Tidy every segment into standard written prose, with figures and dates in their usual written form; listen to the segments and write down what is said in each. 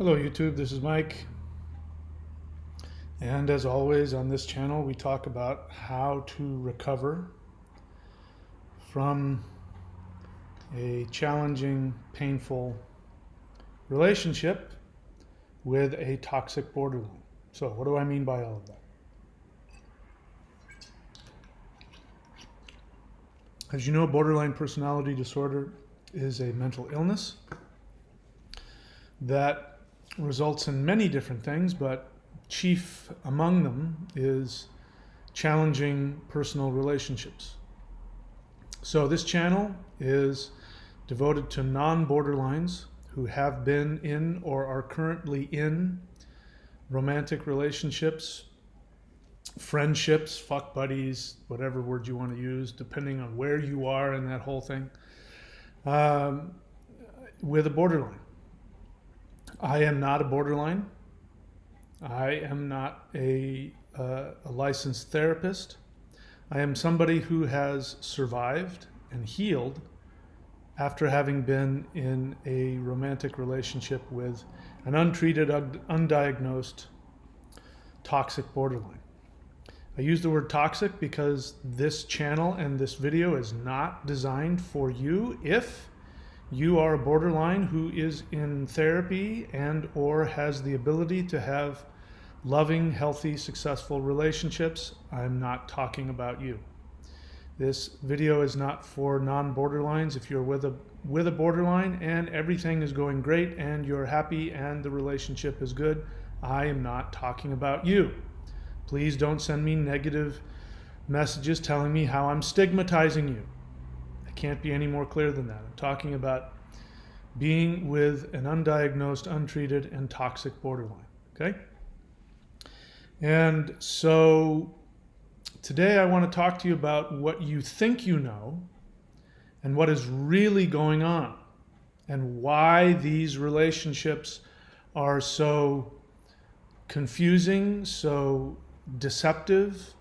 Hello YouTube, this is Mike. And as always on this channel, we talk about how to recover from a challenging, painful relationship with a toxic borderline. So what do I mean by all of that? As you know, borderline personality disorder is a mental illness that results in many different things, but chief among them is challenging personal relationships. So this channel is devoted to non-borderlines who have been in or are currently in romantic relationships, friendships, fuck buddies, whatever word you want to use, depending on where you are in that whole thing, with a borderline. I am not a borderline. I am not a licensed therapist. I am somebody who has survived and healed after having been in a romantic relationship with an untreated, undiagnosed, toxic borderline. I use the word toxic because this channel and this video is not designed for you if you are a borderline who is in therapy and or has the ability to have loving, healthy, successful relationships. I'm not talking about you. This video is not for non-borderlines. If you're with a borderline and everything is going great and you're happy and the relationship is good, I am not talking about you. Please don't send me negative messages telling me how I'm stigmatizing you. Can't be any more clear than that. I'm talking about being with an undiagnosed, untreated, and toxic borderline. Okay? And so today I want to talk to you about what you think you know and what is really going on and why these relationships are so confusing, so deceptive,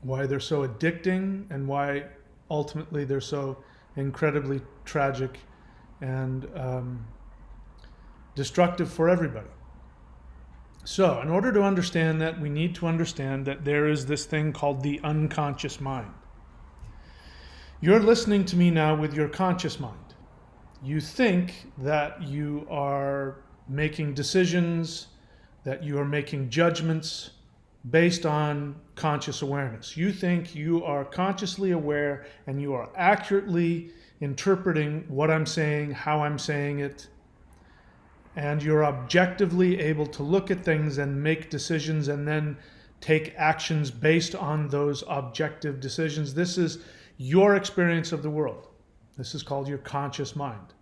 why they're so addicting, and why ultimately they're so incredibly tragic and destructive for everybody. So in order to understand that, we need to understand that there is this thing called the unconscious mind. You're listening to me now with your conscious mind. You think that you are making decisions, that you are making judgments based on conscious awareness. You think you are consciously aware and you are accurately interpreting what I'm saying, how I'm saying it, and you're objectively able to look at things and make decisions and then take actions based on those objective decisions. This is your experience of the world. This is called your conscious mind.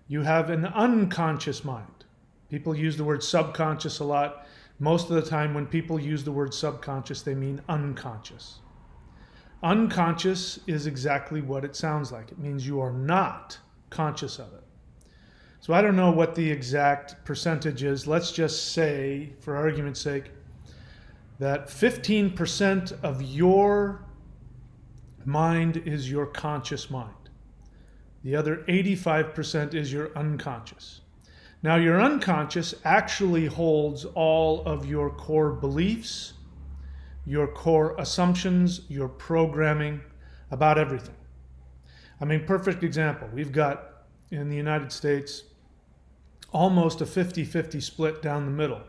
You have an unconscious mind. People use the word subconscious a lot. Most of the time when people use the word subconscious, they mean unconscious. Unconscious is exactly what it sounds like. It means you are not conscious of it. So I don't know what the exact percentage is. Let's just say, for argument's sake, that 15% of your mind is your conscious mind. The other 85% is your unconscious. Now, your unconscious actually holds all of your core beliefs, your core assumptions, your programming about everything. I mean, perfect example. We've got, in the United States, almost a 50-50 split down the middle,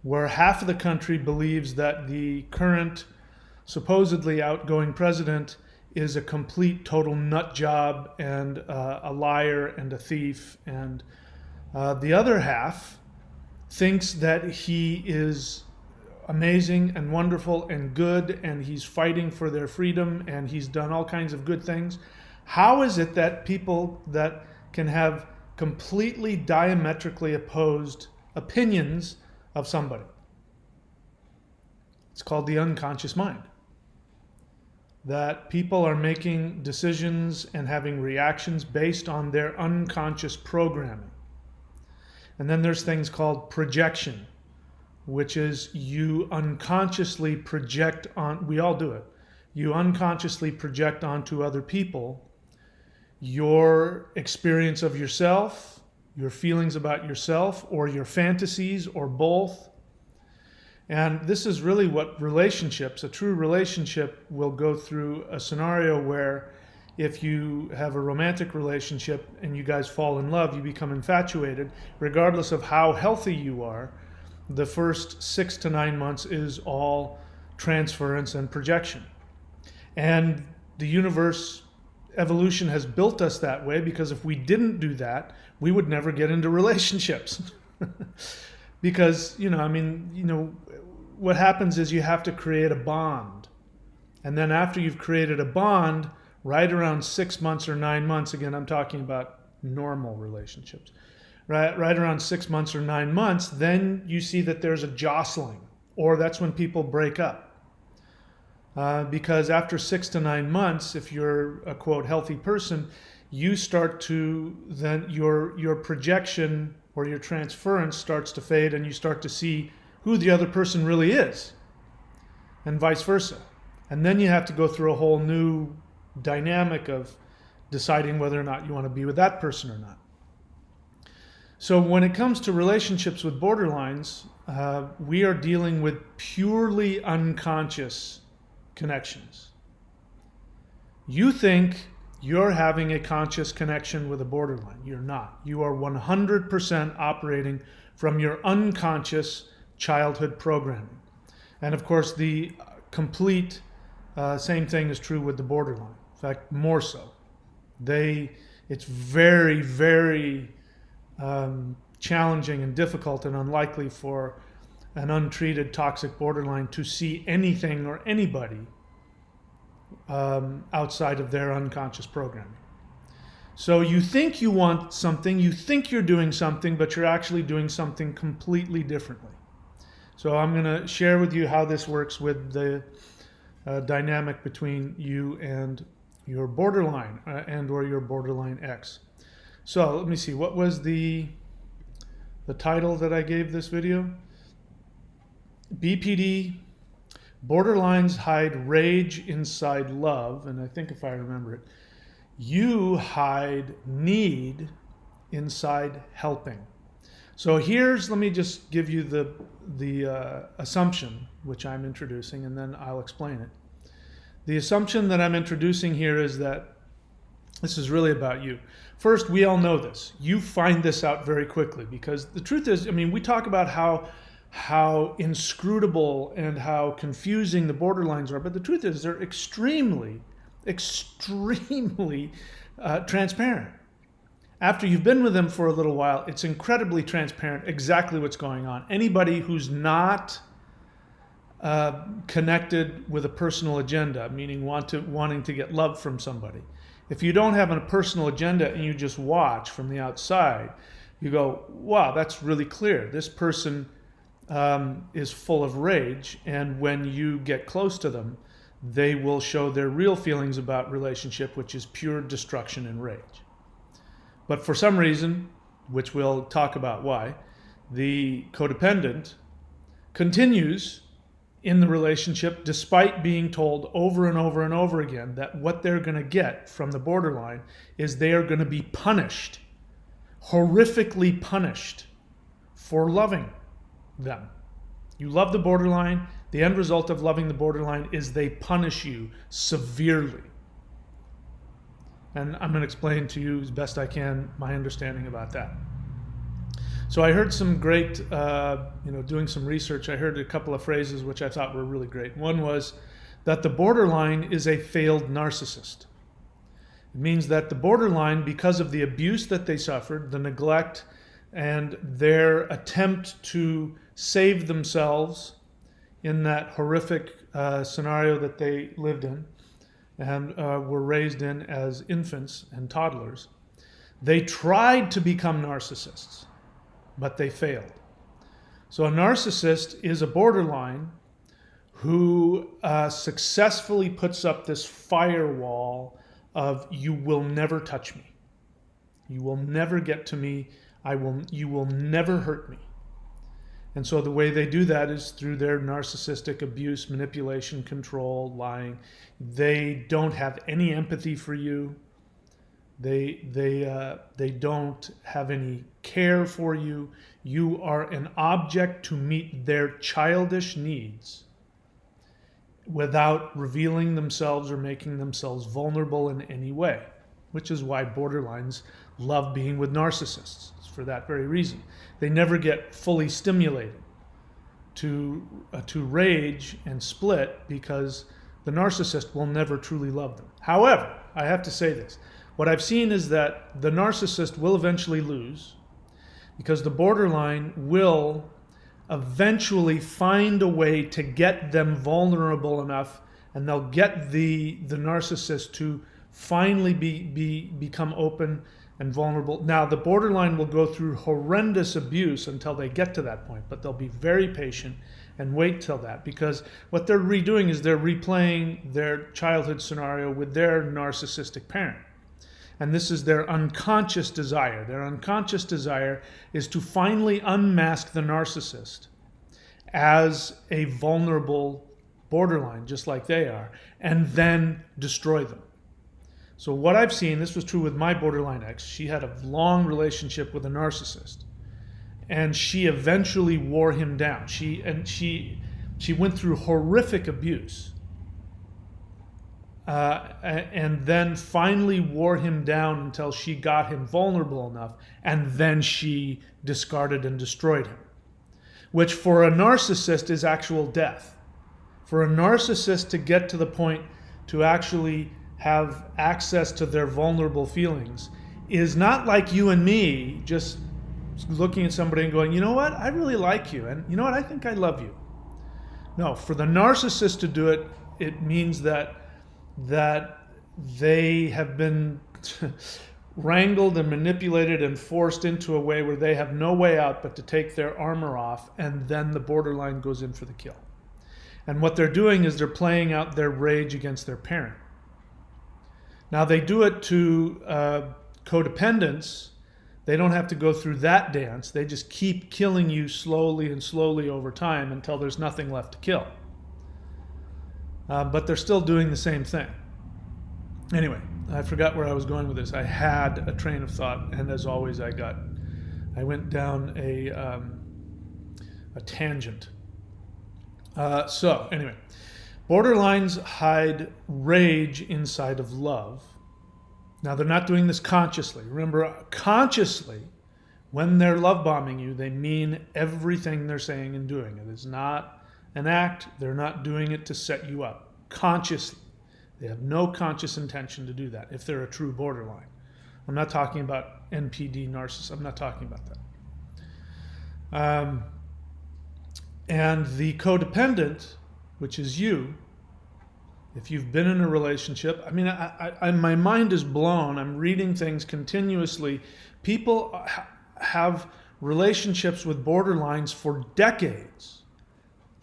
where half of the country believes that the current supposedly outgoing president is a complete, total nut job and a liar and a thief, and the other half thinks that he is amazing and wonderful and good and he's fighting for their freedom and he's done all kinds of good things. How is it that people that can have completely diametrically opposed opinions of somebody? It's called the unconscious mind. That people are making decisions and having reactions based on their unconscious programming. And then there's things called projection, which is you unconsciously project on, we all do it, you unconsciously project onto other people your experience of yourself, your feelings about yourself or your fantasies or both. And this is really what relationships, a true relationship will go through a scenario where if you have a romantic relationship and you guys fall in love, you become infatuated, regardless of how healthy you are, the first 6 to 9 months is all transference and projection. And the universe, evolution has built us that way, because if we didn't do that, we would never get into relationships. Because, what happens is you have to create a bond. And then after you've created a bond, right around 6 months or 9 months, again, I'm talking about normal relationships, right around 6 months or 9 months, then you see that there's a jostling, or that's when people break up. Because after 6 to 9 months, if you're a quote healthy person, you start to, then your projection or your transference starts to fade, and you start to see who the other person really is, and vice versa. And then you have to go through a whole new dynamic of deciding whether or not you want to be with that person or not. So when it comes to relationships with borderlines, we are dealing with purely unconscious connections. You think you're having a conscious connection with a borderline. You're not. You are 100% operating from your unconscious childhood programming. And of course, the complete same thing is true with the borderline. In fact, more so. It's very, very challenging and difficult and unlikely for an untreated toxic borderline to see anything or anybody outside of their unconscious programming. So you think you want something, you think you're doing something, but you're actually doing something completely differently. So I'm going to share with you how this works with the dynamic between you and your borderline and or your borderline X. So let me see, what was the title that I gave this video? BPD, borderlines hide rage inside love, and I think if I remember it, you hide need inside helping. So let me just give you the assumption, which I'm introducing, and then I'll explain it. The assumption that I'm introducing here is that this is really about you. First, we all know this. You find this out very quickly, because the truth is, we talk about how inscrutable and how confusing the borderlines are, but the truth is they're extremely transparent. After you've been with them for a little while, it's incredibly transparent exactly what's going on. Anybody who's not connected with a personal agenda, meaning wanting to get love from somebody, if you don't have a personal agenda and you just watch from the outside, you go, wow, that's really clear. This person is full of rage, and when you get close to them, they will show their real feelings about relationship, which is pure destruction and rage. But for some reason, which we'll talk about why, the codependent continues in the relationship despite being told over and over and over again that what they're going to get from the borderline is they are going to be punished, horrifically punished, for loving them. You love the borderline. The end result of loving the borderline is they punish you severely. And I'm going to explain to you as best I can my understanding about that. So I heard some great, doing some research, I heard a couple of phrases which I thought were really great. One was that the borderline is a failed narcissist. It means that the borderline, because of the abuse that they suffered, the neglect, and their attempt to save themselves in that horrific scenario that they lived in and were raised in as infants and toddlers, they tried to become narcissists, but they failed. So a narcissist is a borderline who successfully puts up this firewall of, you will never touch me. You will never get to me. You will never hurt me. And so the way they do that is through their narcissistic abuse, manipulation, control, lying. They don't have any empathy for you. They don't have any care for you. You are an object to meet their childish needs without revealing themselves or making themselves vulnerable in any way, which is why borderlines love being with narcissists. It's for that very reason. They never get fully stimulated to rage and split because the narcissist will never truly love them. However, I have to say this. What I've seen is that the narcissist will eventually lose because the borderline will eventually find a way to get them vulnerable enough, and they'll get the narcissist to finally become open and vulnerable. Now, the borderline will go through horrendous abuse until they get to that point, but they'll be very patient and wait till that, because what they're redoing is they're replaying their childhood scenario with their narcissistic parent. And this is their unconscious desire. Their unconscious desire is to finally unmask the narcissist as a vulnerable borderline, just like they are, and then destroy them. So what I've seen, this was true with my borderline ex, she had a long relationship with a narcissist, and she eventually wore him down. She went through horrific abuse, and then finally wore him down until she got him vulnerable enough, and then she discarded and destroyed him, which for a narcissist is actual death. For a narcissist to get to the point to actually have access to their vulnerable feelings is not like you and me just looking at somebody and going, you know what, I really like you, and you know what, I think I love you. No, for the narcissist to do it, it means that they have been wrangled and manipulated and forced into a way where they have no way out but to take their armor off, and then the borderline goes in for the kill. And what they're doing is they're playing out their rage against their parent. Now, they do it to codependents. They don't have to go through that dance. They just keep killing you slowly and slowly over time until there's nothing left to kill. But they're still doing the same thing. Anyway, I forgot where I was going with this. I had a train of thought, and as always, I went down a tangent. So anyway, borderlines hide rage inside of love. Now, they're not doing this consciously. Remember, consciously, when they're love bombing you, they mean everything they're saying and doing. It is not an act. They're not doing it to set you up. Consciously. They have no conscious intention to do that if they're a true borderline. I'm not talking about NPD narcissists. I'm not talking about that. And the codependent, which is you, if you've been in a relationship, I mean, my mind is blown. I'm reading things continuously. People have relationships with borderlines for decades,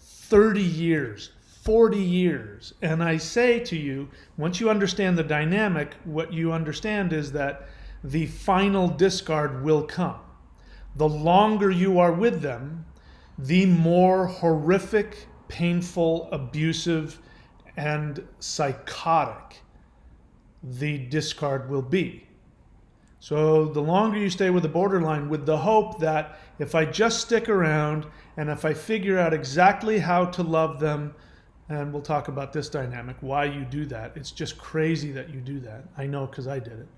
30 years, 40 years. And I say to you, once you understand the dynamic, what you understand is that the final discard will come. The longer you are with them, the more horrific, painful, abusive, and psychotic the discard will be. So the longer you stay with the borderline, with the hope that if I just stick around and if I figure out exactly how to love them, and we'll talk about this dynamic, why you do that. It's just crazy that you do that. I know, because I did it.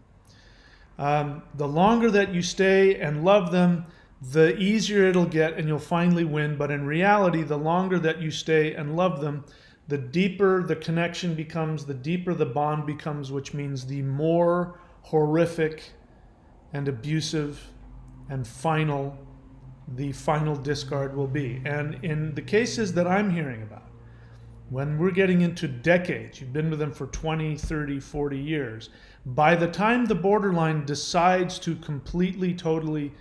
The longer that you stay and love them, the easier it'll get and you'll finally win. But in reality, the longer that you stay and love them, the deeper the connection becomes, the deeper the bond becomes, which means the more horrific and abusive and the final discard will be. And in the cases that I'm hearing about, when we're getting into decades, you've been with them for 20, 30, 40 years, by the time the borderline decides to completely, totally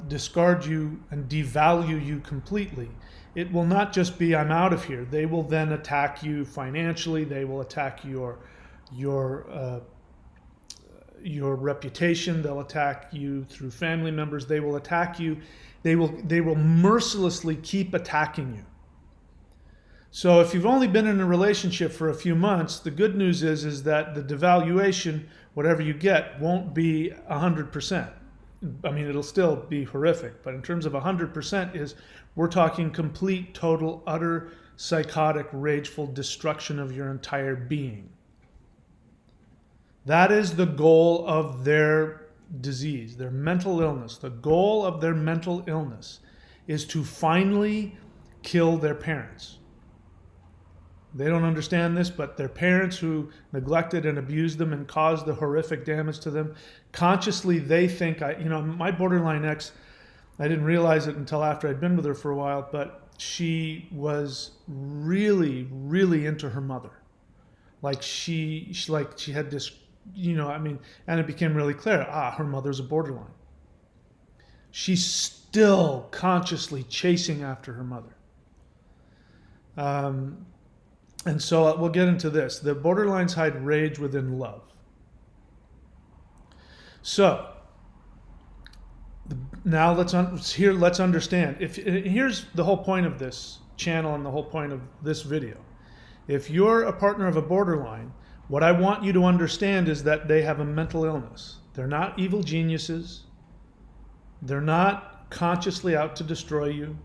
discard you and devalue you completely, it will not just be, I'm out of here. They will then attack you financially. They will attack your reputation. They'll attack you through family members. They will attack you. They will mercilessly keep attacking you. So if you've only been in a relationship for a few months, the good news is that the devaluation, whatever you get, won't be 100%. I mean, it'll still be horrific, but in terms of 100% is we're talking complete, total, utter, psychotic, rageful destruction of your entire being. That is the goal of their disease, their mental illness. The goal of their mental illness is to finally kill their parents. They don't understand this, but their parents who neglected and abused them and caused the horrific damage to them, consciously they think, my borderline ex, I didn't realize it until after I'd been with her for a while, but she was really, really into her mother. Like she had this, and it became really clear, her mother's a borderline. She's still consciously chasing after her mother. And so we'll get into this. The borderlines hide rage within love. So now let's understand. Here's the whole point of this channel and the whole point of this video. If you're a partner of a borderline, what I want you to understand is that they have a mental illness. They're not evil geniuses. They're not consciously out to destroy you.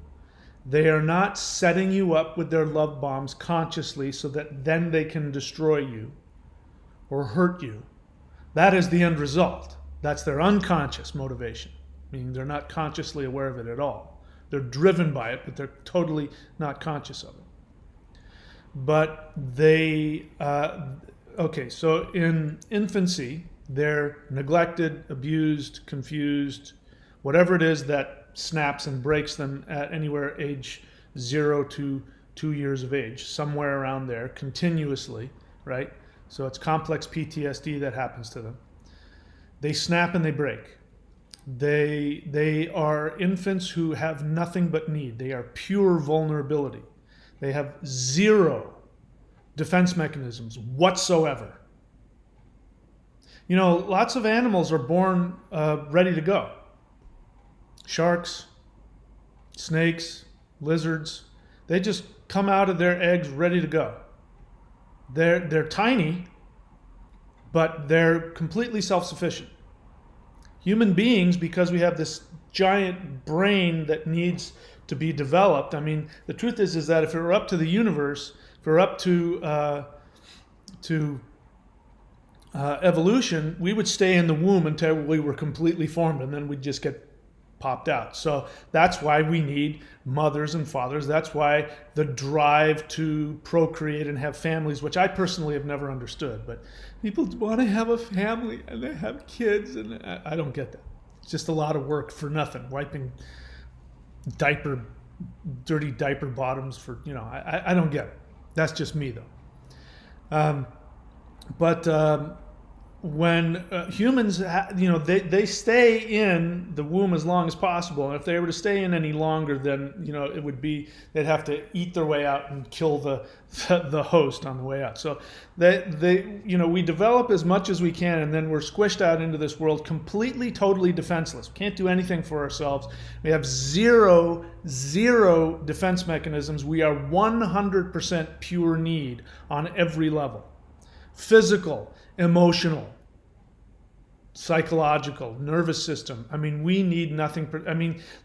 They are not setting you up with their love bombs consciously so that then they can destroy you or hurt you. That is the end result. That's their unconscious motivation, meaning they're not consciously aware of it at all. They're driven by it, but they're totally not conscious of it. But so in infancy, they're neglected, abused, confused, whatever it is that snaps and breaks them at anywhere age 0 to 2 years of age, somewhere around there, continuously, right? So it's complex PTSD that happens to them. They snap and they break. They are infants who have nothing but need. They are pure vulnerability. They have zero defense mechanisms whatsoever. Lots of animals are born ready to go. Sharks, snakes, lizards, they just come out of their eggs ready to go. They're tiny, but they're completely self-sufficient. Human beings, because we have this giant brain that needs to be developed, the truth is that if it were up to the universe, if it were up to evolution, we would stay in the womb until we were completely formed, and then we'd just get popped out. So that's why we need mothers and fathers. That's why the drive to procreate and have families, which I personally have never understood, but people want to have a family and they have kids, and I don't get that. It's just a lot of work for nothing. Wiping dirty diaper bottoms for, I don't get it. That's just me though. When humans, they stay in the womb as long as possible, and if they were to stay in any longer, then it would be they'd have to eat their way out and kill the host on the way out. So we develop as much as we can, and then we're squished out into this world completely, totally defenseless. We can't do anything for ourselves. We have zero defense mechanisms. We are 100% pure need on every level: physical, emotional, psychological, nervous system. We need nothing.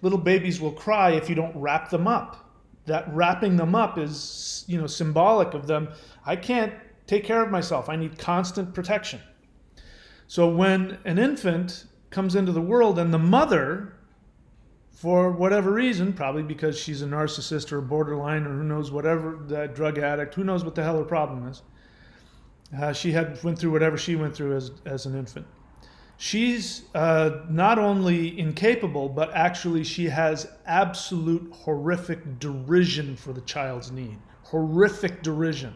Little babies will cry if you don't wrap them up. That wrapping them up is, symbolic of them. I can't take care of myself. I need constant protection. So when an infant comes into the world and the mother, for whatever reason, probably because she's a narcissist or a borderline or who knows, whatever, that drug addict, who knows what the hell her problem is, she went through whatever she went through as an infant. She's not only incapable, but actually she has absolute horrific derision for the child's need. Horrific derision.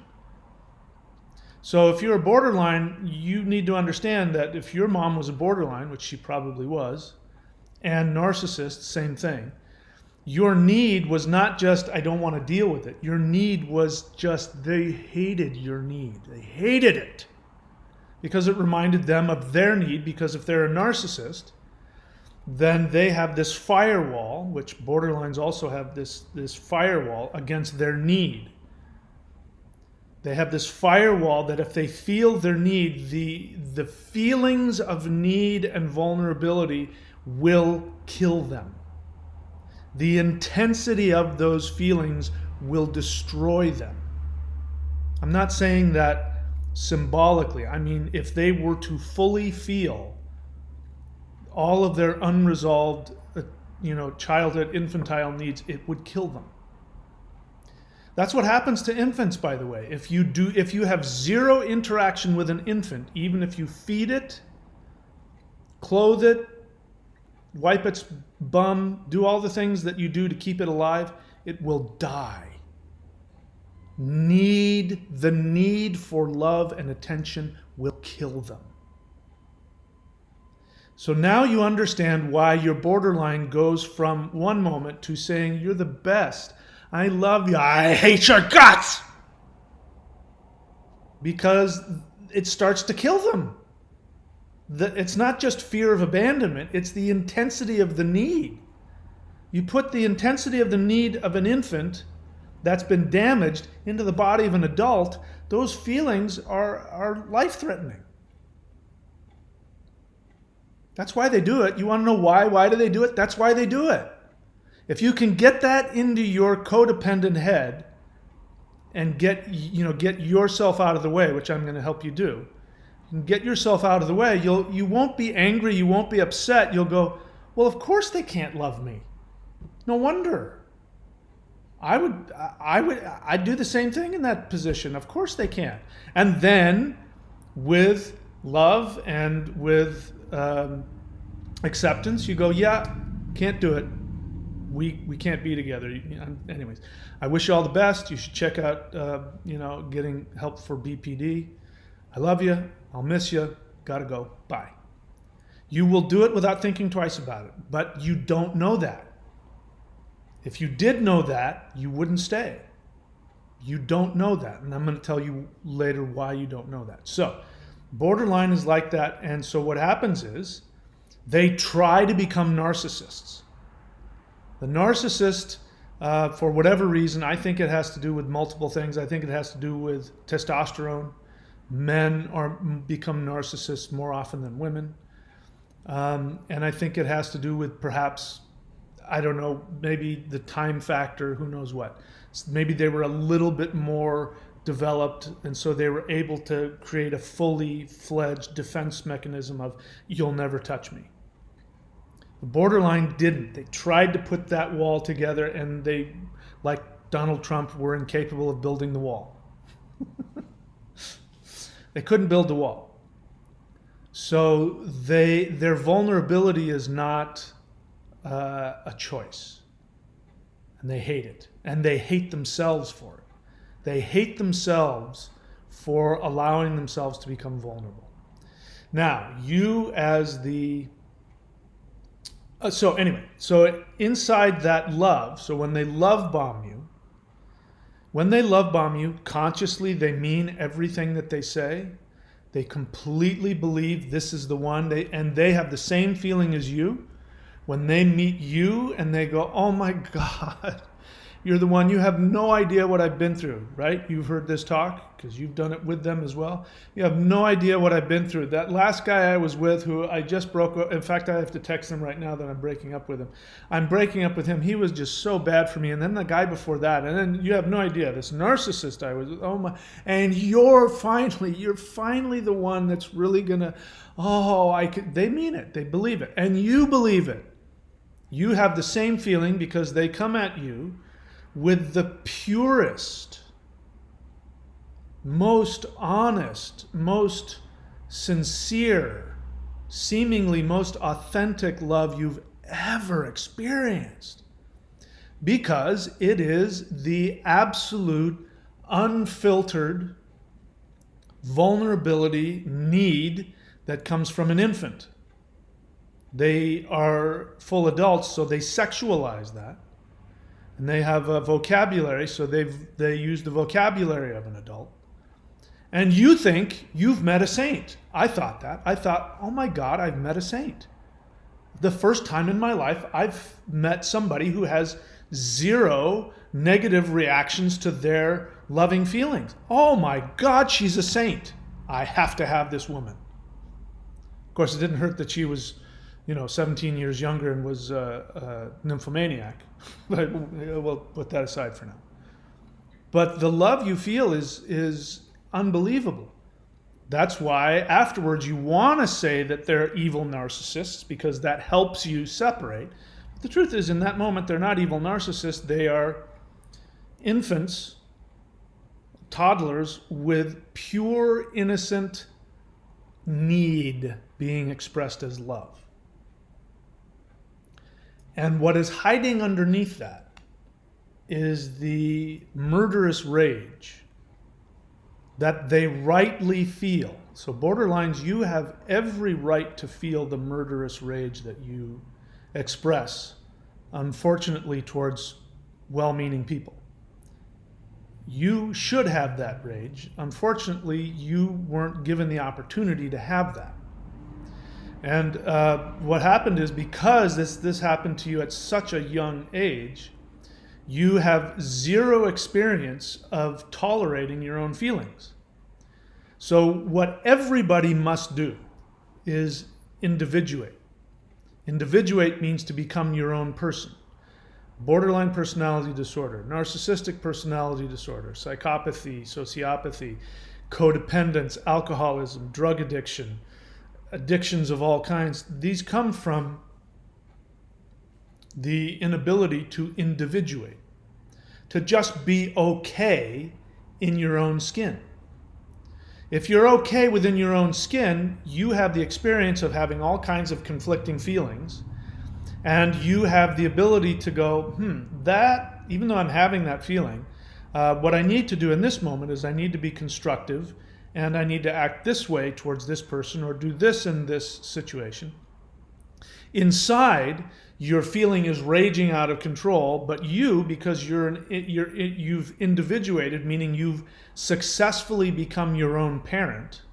So if you're a borderline, you need to understand that if your mom was a borderline, which she probably was, and narcissist, same thing, your need was not just, I don't want to deal with it. Your need was just, they hated your need. They hated it. Because it reminded them of their need, because if they're a narcissist, then they have this firewall, which borderlines also have this firewall against their need. They have this firewall that if they feel their need, the feelings of need and vulnerability will kill them. The intensity of those feelings will destroy them. I'm not saying that symbolically. I mean, if they were to fully feel all of their unresolved, childhood, infantile needs, it would kill them. That's what happens to infants, by the way. If you have zero interaction with an infant, even if you feed it, clothe it, wipe its bum, do all the things that you do to keep it alive, it will die. The need for love and attention will kill them. So now you understand why your borderline goes from one moment to saying, you're the best, I love you, I hate your guts. Because it starts to kill them. It's not just fear of abandonment, it's the intensity of the need. You put the intensity of the need of an infant that's been damaged into the body of an adult, those feelings are life-threatening. That's why they do it. You want to know why? Why do they do it? That's why they do it. If you can get that into your codependent head and get yourself out of the way, which I'm going to help you do, and get yourself out of the way, you won't be angry, you won't be upset. You'll go, well, of course they can't love me. No wonder. I'd do the same thing in that position. Of course they can't. And then with love and with acceptance, you go, yeah, can't do it. We can't be together. Anyways, I wish you all the best. You should check out, getting help for BPD. I love you. I'll miss you. Gotta go. Bye. You will do it without thinking twice about it, but you don't know that. If you did know that, you wouldn't stay. You don't know that, and I'm going to tell you later why you don't know that. So, borderline is like that, and so what happens is they try to become narcissists. The narcissist, for whatever reason, I think it has to do with multiple things. I think it has to do with testosterone. Men become narcissists more often than women. And I think it has to do with perhaps, I don't know, maybe the time factor, who knows what. Maybe they were a little bit more developed, and so they were able to create a fully fledged defense mechanism of, you'll never touch me. The borderline didn't. They tried to put that wall together, and they, like Donald Trump, were incapable of building the wall. They couldn't build the wall. So their vulnerability is not a choice. And they hate it. And they hate themselves for it. They hate themselves for allowing themselves to become vulnerable. Now, you as the... So inside that love, so when they love bomb you, consciously they mean everything that they say. They completely believe this is the one, and they have the same feeling as you. When they meet you and they go, oh my God, you're the one, you have no idea what I've been through, right? You've heard this talk because you've done it with them as well. You have no idea what I've been through. That last guy I was with, who I just broke up, in fact, I have to text him right now that I'm breaking up with him. I'm breaking up with him. He was just so bad for me. And then the guy before that, and then you have no idea, this narcissist I was with, oh my, and you're finally the one that's really gonna, they mean it, they believe it, and you believe it. You have the same feeling because they come at you with the purest, most honest, most sincere, seemingly most authentic love you've ever experienced. Because it is the absolute, unfiltered vulnerability, need that comes from an infant. They are full adults, so they sexualize that. And they have a vocabulary, so they use the vocabulary of an adult. And you think you've met a saint. I thought that. I thought, oh my God, I've met a saint. The first time in my life I've met somebody who has zero negative reactions to their loving feelings. Oh my God, she's a saint. I have to have this woman. Of course, it didn't hurt that she was, 17 years younger and was a nymphomaniac. But we'll put that aside for now. But the love you feel is unbelievable. That's why afterwards you want to say that they're evil narcissists, because that helps you separate. But the truth is, in that moment, they're not evil narcissists. They are infants, toddlers, with pure, innocent need being expressed as love. And what is hiding underneath that is the murderous rage that they rightly feel. So borderlines, you have every right to feel the murderous rage that you express, unfortunately, towards well-meaning people. You should have that rage. Unfortunately, you weren't given the opportunity to have that. And what happened is, because this happened to you at such a young age, you have zero experience of tolerating your own feelings. So what everybody must do is individuate. Individuate means to become your own person. Borderline personality disorder, narcissistic personality disorder, psychopathy, sociopathy, codependence, alcoholism, drug addiction, addictions of all kinds. These come from the inability to individuate, to just be okay in your own skin. If you're okay within your own skin, you have the experience of having all kinds of conflicting feelings, and you have the ability to go, that, even though I'm having that feeling, what I need to do in this moment is I need to be constructive, and I need to act this way towards this person, or do this in this situation. Inside, your feeling is raging out of control, but you, because you've individuated, meaning you've successfully become your own parent,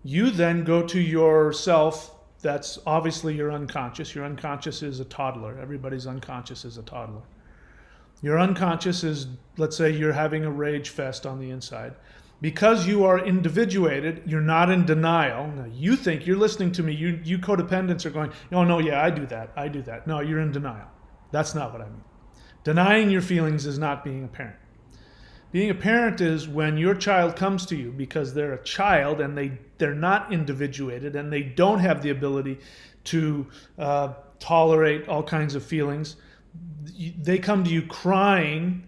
you then go to yourself. That's obviously your unconscious. Your unconscious is a toddler. Everybody's unconscious is a toddler. Your unconscious is, let's say you're having a rage fest on the inside. Because you are individuated, you're not in denial. Now, you think you're listening to me. You codependents are going, oh, no, yeah, I do that. No, you're in denial. That's not what I mean. Denying your feelings is not being a parent. Being a parent is when your child comes to you because they're a child and they're not individuated and they don't have the ability to tolerate all kinds of feelings. They come to you crying.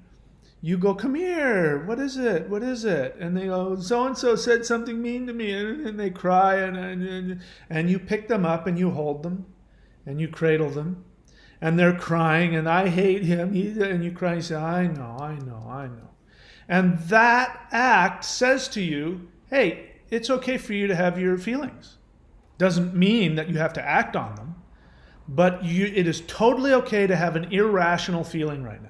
You go, come here, what is it? And they go, so-and-so said something mean to me, and they cry, and you pick them up and you hold them and you cradle them, and they're crying, and I hate him, and you cry and you say, I know. And that act says to you, hey, it's okay for you to have your feelings. Doesn't mean that you have to act on them, but it is totally okay to have an irrational feeling right now.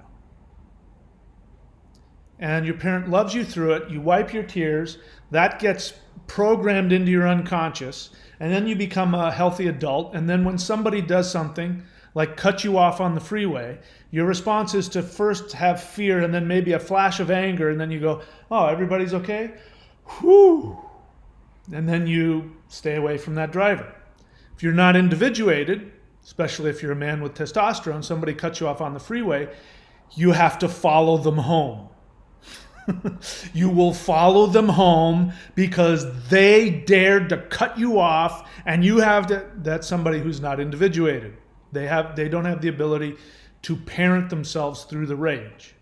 And your parent loves you through it, you wipe your tears, that gets programmed into your unconscious, and then you become a healthy adult, and then when somebody does something, like cut you off on the freeway, your response is to first have fear and then maybe a flash of anger, and then you go, oh, everybody's okay? Whew! And then you stay away from that driver. If you're not individuated, especially if you're a man with testosterone, somebody cuts you off on the freeway, you have to follow them home. You will follow them home because they dared to cut you off, and you have to. That's somebody who's not individuated. They don't have the ability to parent themselves through the rage.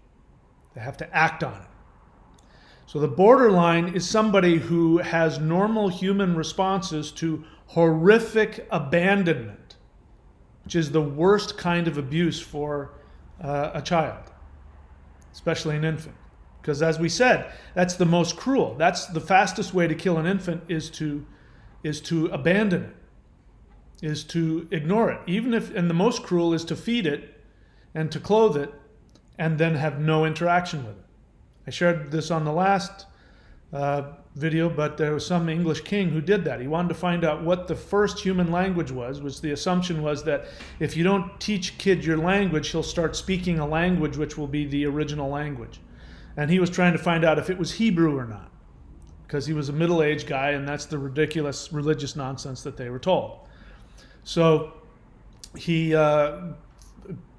They have to act on it. So the borderline is somebody who has normal human responses to horrific abandonment, which is the worst kind of abuse for a child, especially an infant. Because as we said, that's the most cruel. That's the fastest way to kill an infant is to abandon it, is to ignore it. And the most cruel is to feed it and to clothe it and then have no interaction with it. I shared this on the last video, but there was some English king who did that. He wanted to find out what the first human language was, which the assumption was that if you don't teach a kid your language, he'll start speaking a language which will be the original language. And he was trying to find out if it was Hebrew or not, because he was a middle-aged guy, and that's the ridiculous religious nonsense that they were told. So he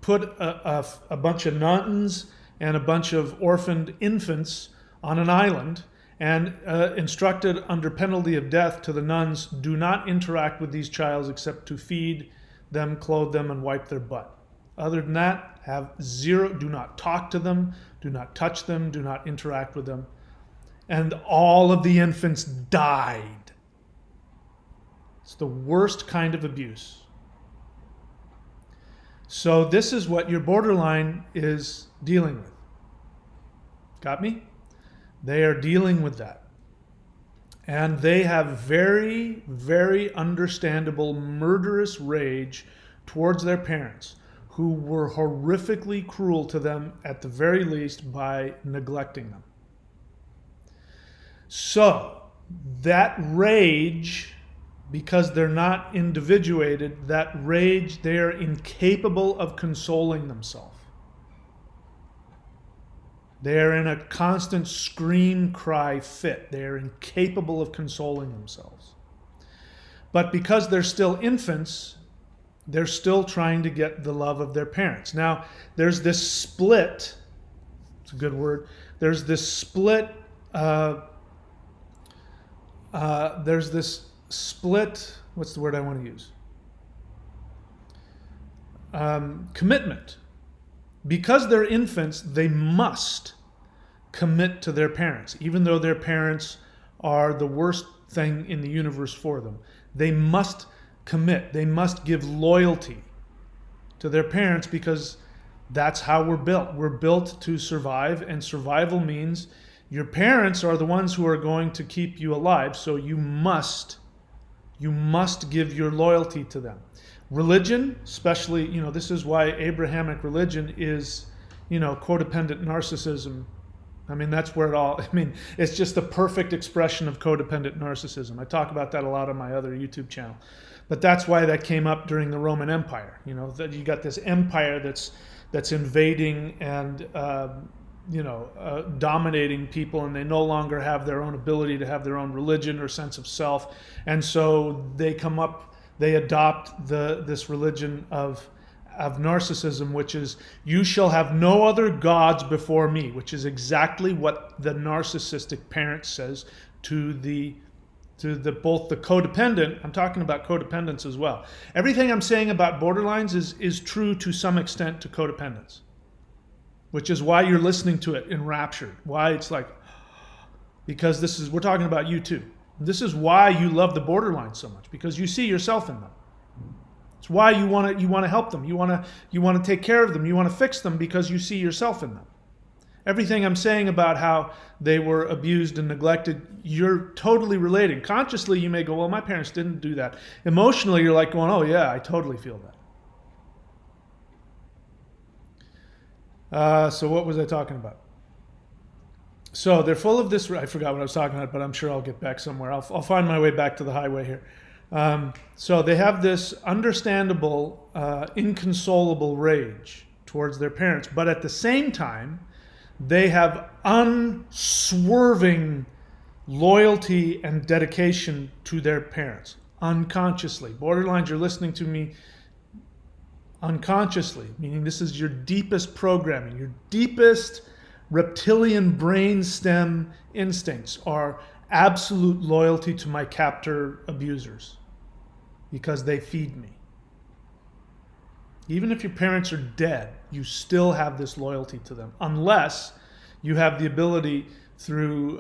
put a bunch of nuns and a bunch of orphaned infants on an island and instructed under penalty of death to the nuns, do not interact with these children except to feed them, clothe them, and wipe their butt. Other than that, have zero, do not talk to them, do not touch them, do not interact with them. And all of the infants died. It's the worst kind of abuse. So this is what your borderline is dealing with. Got me? They are dealing with that. And they have very, very understandable murderous rage towards their parents, who were horrifically cruel to them, at the very least, by neglecting them. So that rage, because they're not individuated, that rage, they are incapable of consoling themselves. They are in a constant scream, cry fit. They are incapable of consoling themselves. But because they're still infants, they're still trying to get the love of their parents. Now, there's this split, it's a good word, there's this split, what's the word I want to use? Commitment. Because they're infants, they must commit to their parents, even though their parents are the worst thing in the universe for them. They must commit. They must give loyalty to their parents, because that's how we're built. We're built to survive, and survival means your parents are the ones who are going to keep you alive, so you must give your loyalty to them. Religion, especially, this is why Abrahamic religion is, codependent narcissism. I mean, that's where it's just the perfect expression of codependent narcissism. I talk about that a lot on my other YouTube channel. But that's why that came up during the Roman Empire. That you got this empire that's invading and, dominating people, and they no longer have their own ability to have their own religion or sense of self. And so they adopt this religion of narcissism, which is, you shall have no other gods before me, which is exactly what the narcissistic parent says to both the codependent. I'm talking about codependence as well. Everything I'm saying about borderlines is true to some extent to codependence, which is why you're listening to it enraptured. Why it's like, because we're talking about you too. This is why you love the borderline so much, because you see yourself in them. It's why you want to help them. You want to take care of them. You want to fix them, because you see yourself in them. Everything I'm saying about how they were abused and neglected, you're totally relating. Consciously, you may go, well, my parents didn't do that. Emotionally, you're like going, oh yeah, I totally feel that. So what was I talking about? So they're full of this. I forgot what I was talking about, but I'm sure I'll get back somewhere. I'll find my way back to the highway here. So they have this understandable, inconsolable rage towards their parents, but at the same time, they have unswerving loyalty and dedication to their parents, unconsciously. Borderlines, you're listening to me unconsciously, meaning this is your deepest programming, your deepest reptilian brainstem instincts are absolute loyalty to my captor abusers, because they feed me. Even if your parents are dead, you still have this loyalty to them, unless you have the ability through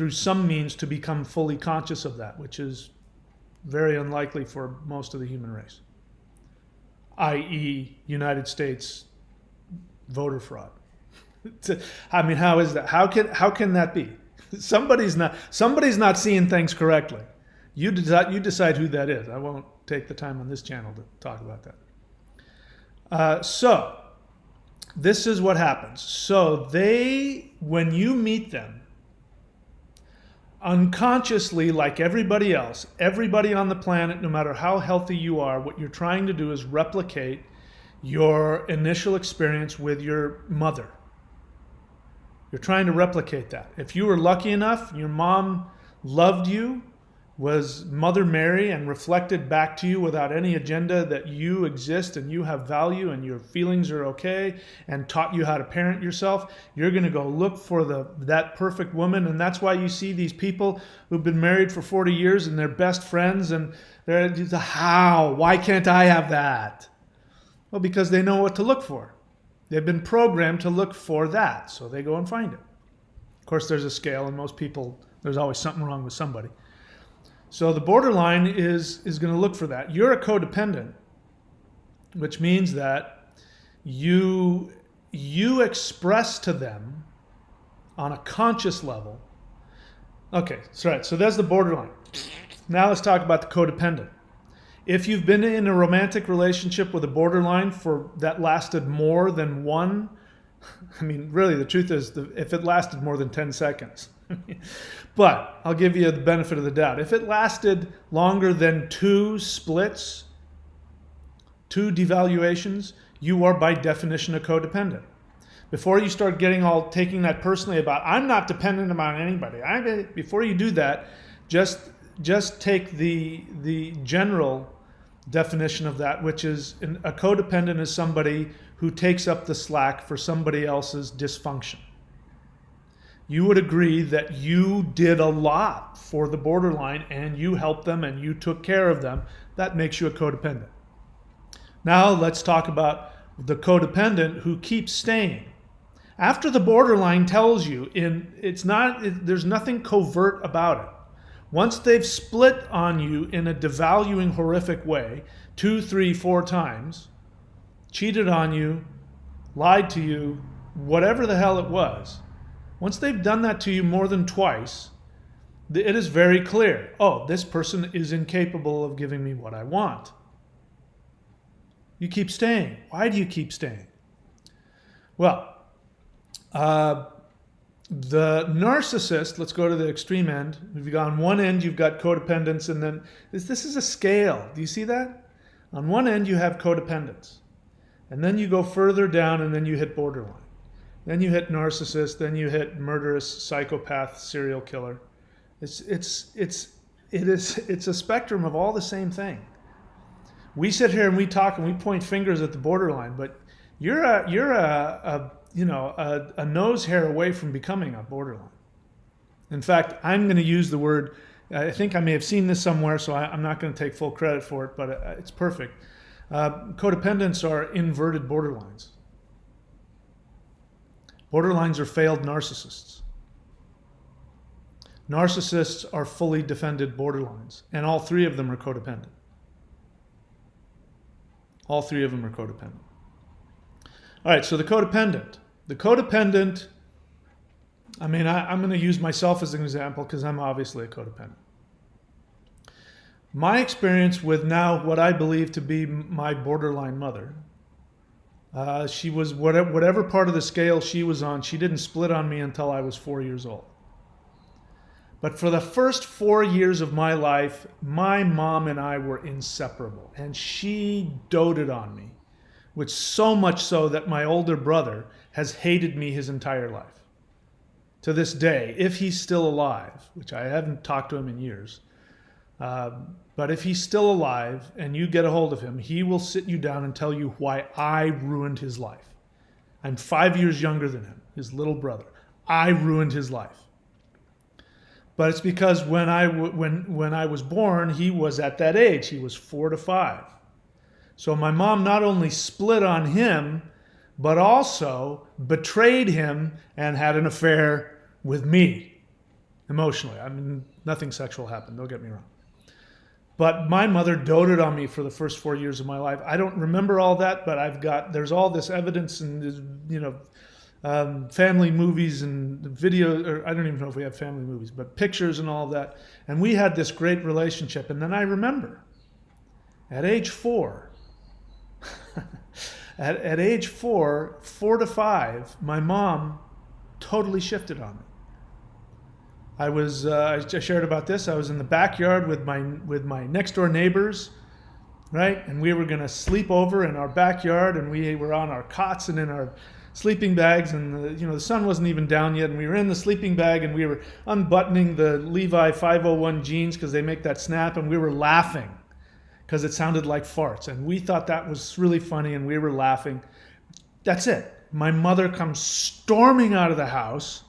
some means to become fully conscious of that, which is very unlikely for most of the human race, i.e. United States voter fraud. I mean, how is that? How can that be? Somebody's not seeing things correctly. You decide who that is. I won't take the time on this channel to talk about that. So this is what happens. So when you meet them, Unconsciously, like everybody else, everybody on the planet, no matter how healthy you are, what you're trying to do is replicate your initial experience with your mother. You're trying to replicate that. If you were lucky enough, your mom loved you, was Mother Mary, and reflected back to you without any agenda that you exist and you have value and your feelings are okay, and taught you how to parent yourself, you're going to go look for that perfect woman. And that's why you see these people who've been married for 40 years and they're best friends, and they're, how? Why can't I have that? Well, because they know what to look for. They've been programmed to look for that, so they go and find it. Of course, there's a scale, and most people, there's always something wrong with somebody. So the borderline is going to look for that. You're a codependent, which means that you express to them on a conscious level. Okay, so right, so there's the borderline. Now let's talk about the codependent. If you've been in a romantic relationship with a borderline that lasted more than one, I mean, really, the truth is, if it lasted more than 10 seconds, but I'll give you the benefit of the doubt. If it lasted longer than 2 splits, 2 devaluations, you are by definition a codependent. Before you start taking that personally about, I'm not dependent on anybody. Before you do that, just take the general definition of that, which is a codependent is somebody who takes up the slack for somebody else's dysfunction. You would agree that you did a lot for the borderline and you helped them and you took care of them. That makes you a codependent. Now let's talk about the codependent who keeps staying. After the borderline tells you, there's nothing covert about it. Once they've split on you in a devaluing, horrific way, 2, 3, 4 times, cheated on you, lied to you, whatever the hell it was, once they've done that to you more than twice, it is very clear, oh, this person is incapable of giving me what I want. You keep staying. Why do you keep staying? Well, the narcissist, let's go to the extreme end. If you go on one end, you've got codependence, and then this is a scale. Do you see that? On one end, you have codependence. And then you go further down, and then you hit borderline. Then you hit narcissist, then you hit murderous, psychopath, serial killer. It's a spectrum of all the same thing. We sit here and we talk and we point fingers at the borderline, but you're a nose hair away from becoming a borderline. In fact, I'm going to use the word, I think I may have seen this somewhere, so I'm not going to take full credit for it, but it's perfect. Codependents are inverted borderlines. Borderlines are failed narcissists. Narcissists are fully defended borderlines, and all 3 of them are codependent. All 3 of them are codependent. All right, so the codependent. The codependent, I'm going to use myself as an example because I'm obviously a codependent. My experience with now what I believe to be my borderline mother, she was whatever part of the scale she was on, she didn't split on me until I was 4 years old. But for the first 4 years of my life, my mom and I were inseparable, and she doted on me, which so much so that my older brother has hated me his entire life. To this day, if he's still alive, which I haven't talked to him in years, but if he's still alive and you get a hold of him, he will sit you down and tell you why I ruined his life. I'm 5 years younger than him, his little brother. I ruined his life. But it's because when I was born, he was at that age. He was 4 to 5. So my mom not only split on him, but also betrayed him and had an affair with me emotionally. Nothing sexual happened, don't get me wrong. But my mother doted on me for the first 4 years of my life. I don't remember all that, but there's all this evidence and family movies and video, or I don't even know if we have family movies, but pictures and all of that. And we had this great relationship. And then I remember at age 4, at age 4 to 5, my mom totally shifted on me. I shared about this. I was in the backyard with my next door neighbors, right? And we were going to sleep over in our backyard, and we were on our cots and in our sleeping bags, and the sun wasn't even down yet, and we were in the sleeping bag, and we were unbuttoning the Levi 501 jeans because they make that snap, and we were laughing because it sounded like farts, and we thought that was really funny, and we were laughing. That's it. My mother comes storming out of the house,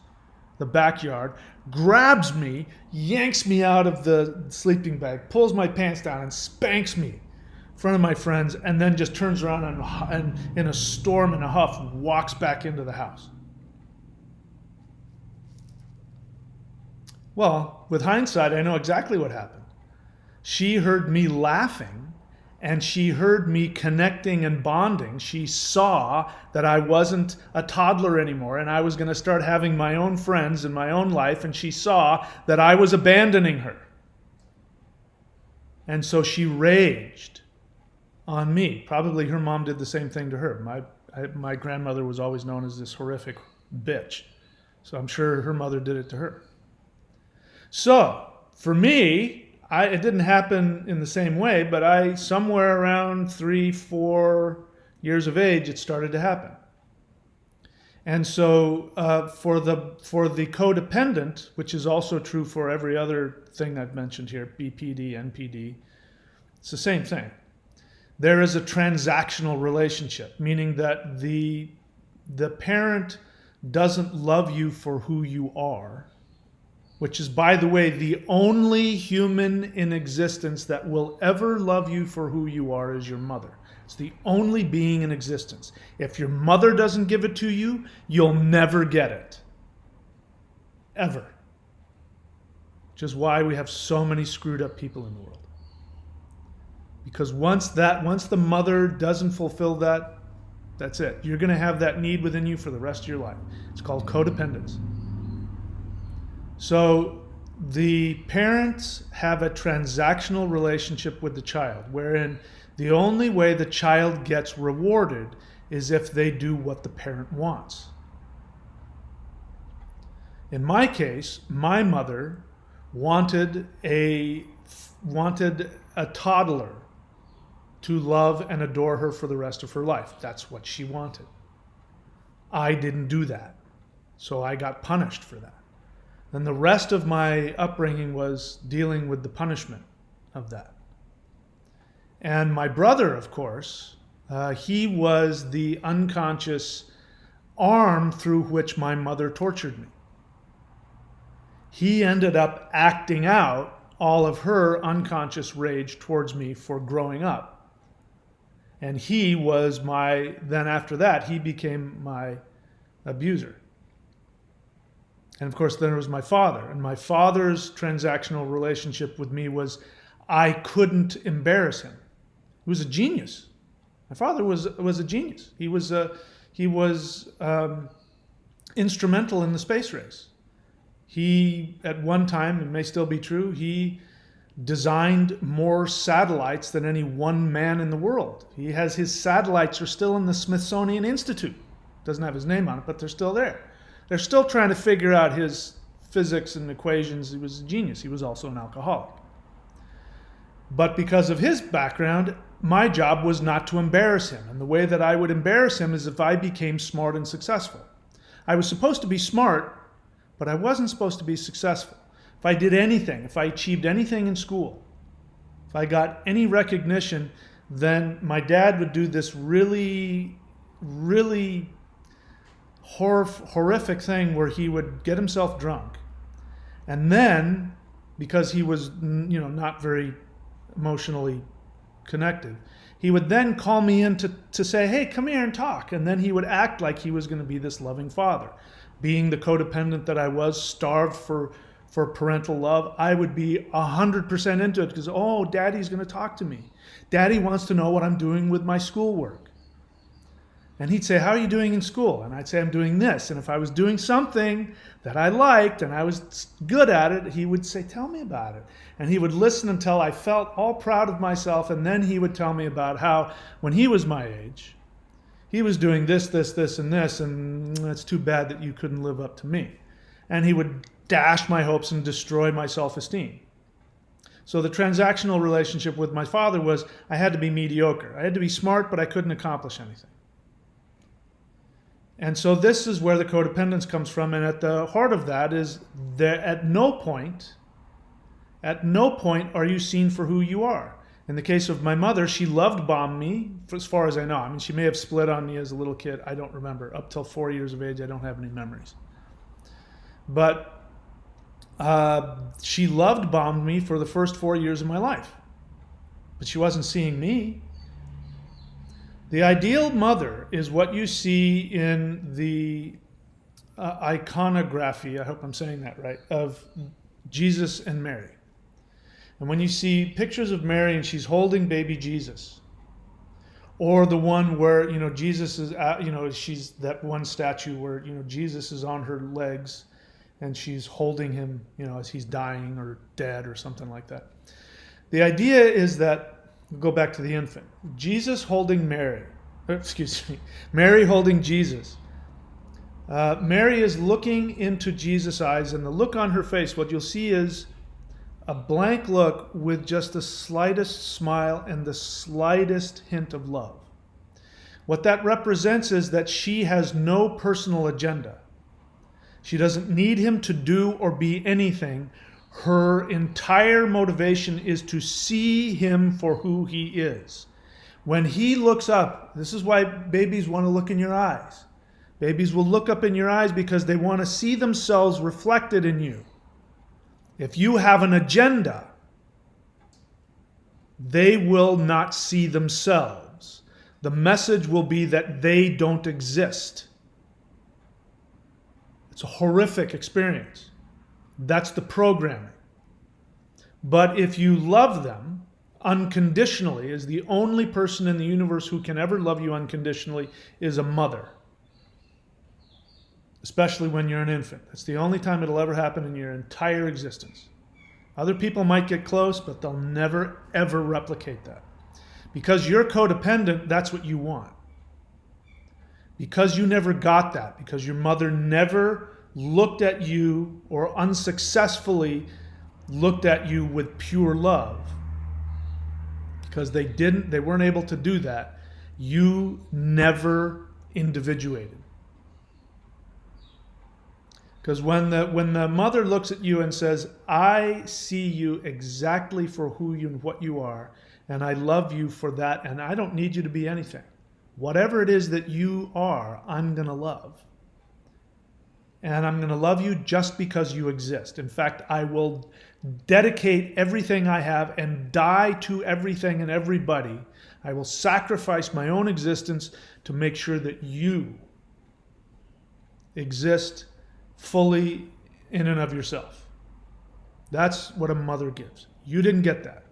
the backyard, grabs me, yanks me out of the sleeping bag, pulls my pants down, and spanks me in front of my friends, and then just turns around and in a storm and a huff walks back into the house. Well, with hindsight, I know exactly what happened. She heard me laughing, and she heard me connecting and bonding. She saw that I wasn't a toddler anymore, and I was going to start having my own friends in my own life, and she saw that I was abandoning her. And so she raged on me. Probably her mom did the same thing to her. My grandmother was always known as this horrific bitch. So I'm sure her mother did it to her. So for me, it didn't happen in the same way, but somewhere around 3-4 years of age, it started to happen. And so for the codependent, which is also true for every other thing I've mentioned here, BPD, NPD, it's the same thing. There is a transactional relationship, meaning that the parent doesn't love you for who you are, which is, by the way, the only human in existence that will ever love you for who you are is your mother. It's the only being in existence. If your mother doesn't give it to you, you'll never get it. Ever. Which is why we have so many screwed up people in the world. Because once the mother doesn't fulfill that, that's it. You're going to have that need within you for the rest of your life. It's called codependence. So the parents have a transactional relationship with the child, wherein the only way the child gets rewarded is if they do what the parent wants. In my case, my mother wanted a toddler to love and adore her for the rest of her life. That's what she wanted. I didn't do that, so I got punished for that. And the rest of my upbringing was dealing with the punishment of that. And my brother, of course, he was the unconscious arm through which my mother tortured me. He ended up acting out all of her unconscious rage towards me for growing up. And then after that, he became my abuser. And of course, then there was my father. And my father's transactional relationship with me was I couldn't embarrass him. He was a genius. My father was a genius. He was instrumental in the space race. He, at one time, it may still be true, he designed more satellites than any one man in the world. His satellites are still in the Smithsonian Institute. Doesn't have his name on it, but they're still there. They're still trying to figure out his physics and equations. He was a genius. He was also an alcoholic. But because of his background, my job was not to embarrass him. And the way that I would embarrass him is if I became smart and successful. I was supposed to be smart, but I wasn't supposed to be successful. If I did anything, if I achieved anything in school, if I got any recognition, then my dad would do this really, really horrific thing where he would get himself drunk. And then, because he was not very emotionally connected, he would then call me in to say, hey, come here and talk. And then he would act like he was going to be this loving father. Being the codependent that I was, starved for parental love, I would be 100% into it because, daddy's going to talk to me. Daddy wants to know what I'm doing with my schoolwork. And he'd say, how are you doing in school? And I'd say, I'm doing this. And if I was doing something that I liked and I was good at it, he would say, tell me about it. And he would listen until I felt all proud of myself. And then he would tell me about how, when he was my age, he was doing this, and this, and it's too bad that you couldn't live up to me. And he would dash my hopes and destroy my self-esteem. So the transactional relationship with my father was I had to be mediocre. I had to be smart, but I couldn't accomplish anything. And so this is where the codependence comes from. And at the heart of that is that at no point are you seen for who you are. In the case of my mother, she love-bombed me, as far as I know. I mean, she may have split on me as a little kid. I don't remember. Up till 4 years of age, I don't have any memories. But she love-bombed me for the first 4 years of my life. But she wasn't seeing me. The ideal mother is what you see in the iconography, I hope I'm saying that right, of Jesus and Mary. And when you see pictures of Mary and she's holding baby Jesus, or the one where, Jesus is, she's that one statue where, Jesus is on her legs and she's holding him, as he's dying or dead or something like that. The idea is that, we'll go back to the infant, Jesus holding Mary, Mary holding Jesus. Mary is looking into Jesus' eyes, and the look on her face, what you'll see is a blank look with just the slightest smile and the slightest hint of love. What that represents is that she has no personal agenda. She doesn't need him to do or be anything. Her entire motivation is to see him for who he is. When he looks up, this is why babies want to look in your eyes. Babies will look up in your eyes because they want to see themselves reflected in you. If you have an agenda, they will not see themselves. The message will be that they don't exist. It's a horrific experience. That's the programming. But if you love them unconditionally, as the only person in the universe who can ever love you unconditionally is a mother. Especially when you're an infant. That's the only time it'll ever happen in your entire existence. Other people might get close, but they'll never, ever replicate that. Because you're codependent, that's what you want. Because you never got that, because your mother never looked at you or unsuccessfully looked at you with pure love, because they weren't able to do that, you never individuated. Because when the mother looks at you and says, I see you exactly for who you and what you are, and I love you for that, and I don't need you to be anything. Whatever it is that you are, I'm going to love. And I'm going to love you just because you exist. In fact, I will dedicate everything I have and die to everything and everybody. I will sacrifice my own existence to make sure that you exist fully in and of yourself. That's what a mother gives. You didn't get that.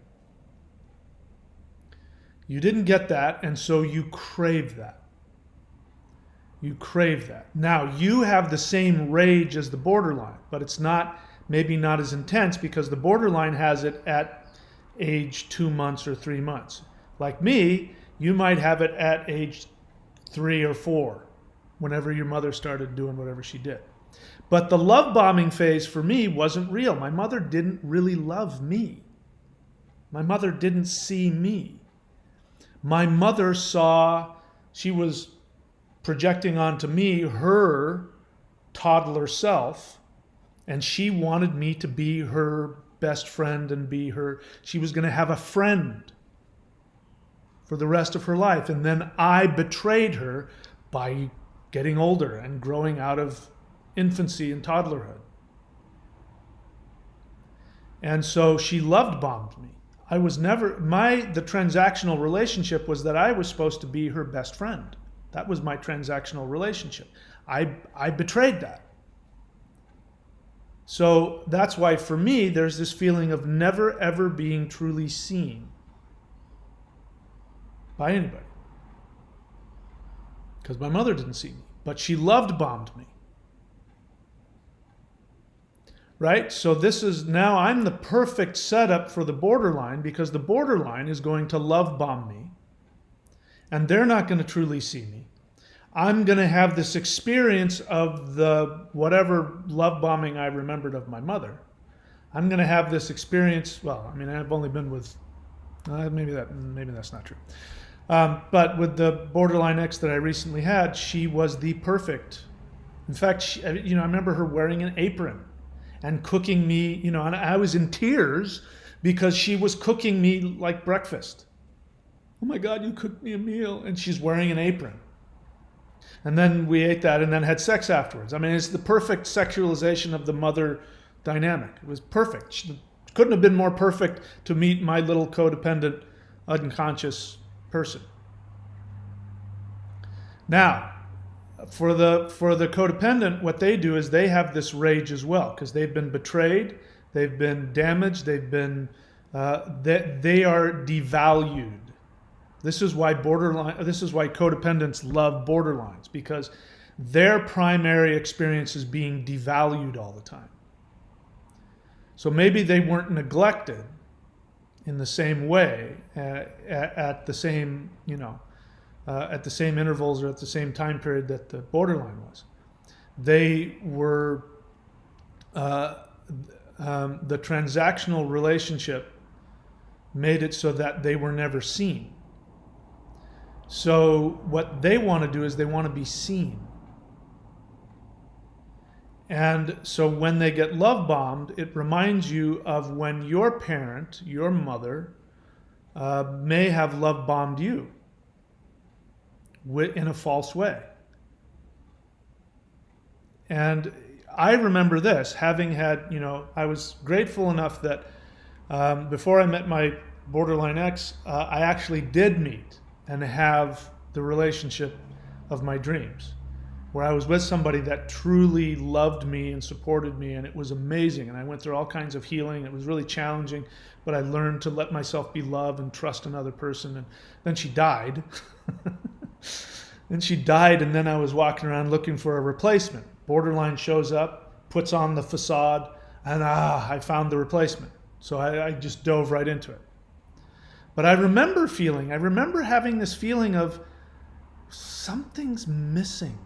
You didn't get that, and so you crave that. You crave that. Now, you have the same rage as the borderline, but it's maybe not as intense, because the borderline has it at age 2 months or 3 months. Like me, you might have it at age 3 or 4, whenever your mother started doing whatever she did. But the love bombing phase for me wasn't real. My mother didn't really love me. My mother didn't see me. My mother she was projecting onto me her toddler self, and she wanted me to be her best friend and she was going to have a friend for the rest of her life. And then I betrayed her by getting older and growing out of infancy and toddlerhood. And so she love bombed me. I was never, the transactional relationship was that I was supposed to be her best friend. That was my transactional relationship. I betrayed that. So that's why for me, there's this feeling of never ever being truly seen by anybody. Because my mother didn't see me, but she loved bombed me. Right? So now I'm the perfect setup for the borderline, because the borderline is going to love bomb me, and they're not going to truly see me. I'm going to have this experience of the whatever love bombing I remembered of my mother. I'm going to have this experience. Well, I mean, I've only been with maybe that's not true. But with the borderline ex that I recently had, she was the perfect. In fact, I remember her wearing an apron and cooking me, and I was in tears because she was cooking me like breakfast. Oh my God, you cooked me a meal. And she's wearing an apron. And then we ate that and then had sex afterwards. I mean, it's the perfect sexualization of the mother dynamic. It was perfect. She couldn't have been more perfect to meet my little codependent, unconscious person. Now, for the codependent, what they do is they have this rage as well because they've been betrayed, they've been damaged, they are devalued. This is why codependents love borderlines, because their primary experience is being devalued all the time. So maybe they weren't neglected in the same way at the same intervals or at the same time period that the borderline was. They were the transactional relationship made it so that they were never seen. So what they want to do is they want to be seen. And so when they get love bombed, it reminds you of when your parent, your mother, may have love bombed you in a false way. And I remember this, having had, I was grateful enough that before I met my borderline ex, I actually did meet and have the relationship of my dreams, where I was with somebody that truly loved me and supported me, and it was amazing. And I went through all kinds of healing. It was really challenging, but I learned to let myself be loved and trust another person. And then she died. And then I was walking around looking for a replacement. Borderline shows up, puts on the facade, and I found the replacement. So I just dove right into it. But I remember having this feeling of something's missing.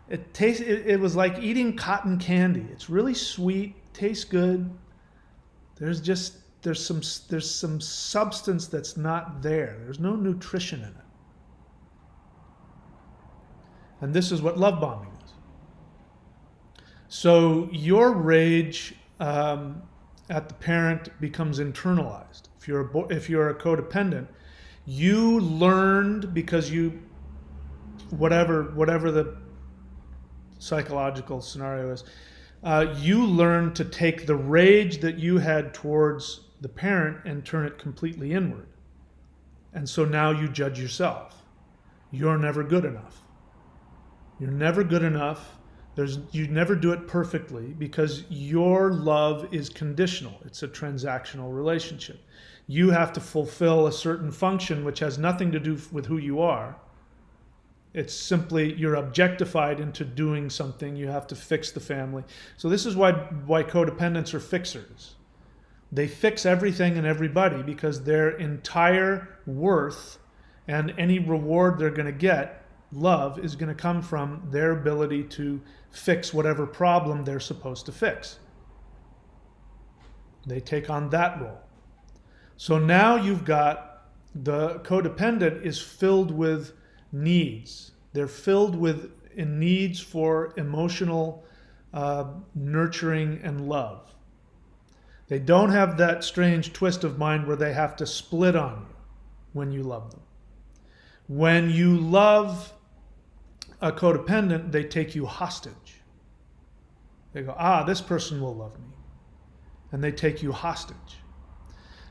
It was like eating cotton candy. It's really sweet, tastes good. There's some substance that's not there. There's no nutrition in it. And this is what love bombing is. So your rage at the parent becomes internalized. If you're a codependent, you learned because whatever the psychological scenario is, you learn to take the rage that you had towards the parent and turn it completely inward. And so now you judge yourself. You're never good enough. You're never good enough. You never do it perfectly because your love is conditional. It's a transactional relationship. You have to fulfill a certain function which has nothing to do with who you are. It's simply you're objectified into doing something. You have to fix the family. So this is why codependents are fixers. They fix everything and everybody because their entire worth and any reward they're going to get, love, is going to come from their ability to fix whatever problem they're supposed to fix. They take on that role. So now you've got the codependent is filled with needs. They're filled with needs for emotional nurturing and love. They don't have that strange twist of mind where they have to split on you when you love them. When you love a codependent, they take you hostage. They go, this person will love me. And they take you hostage.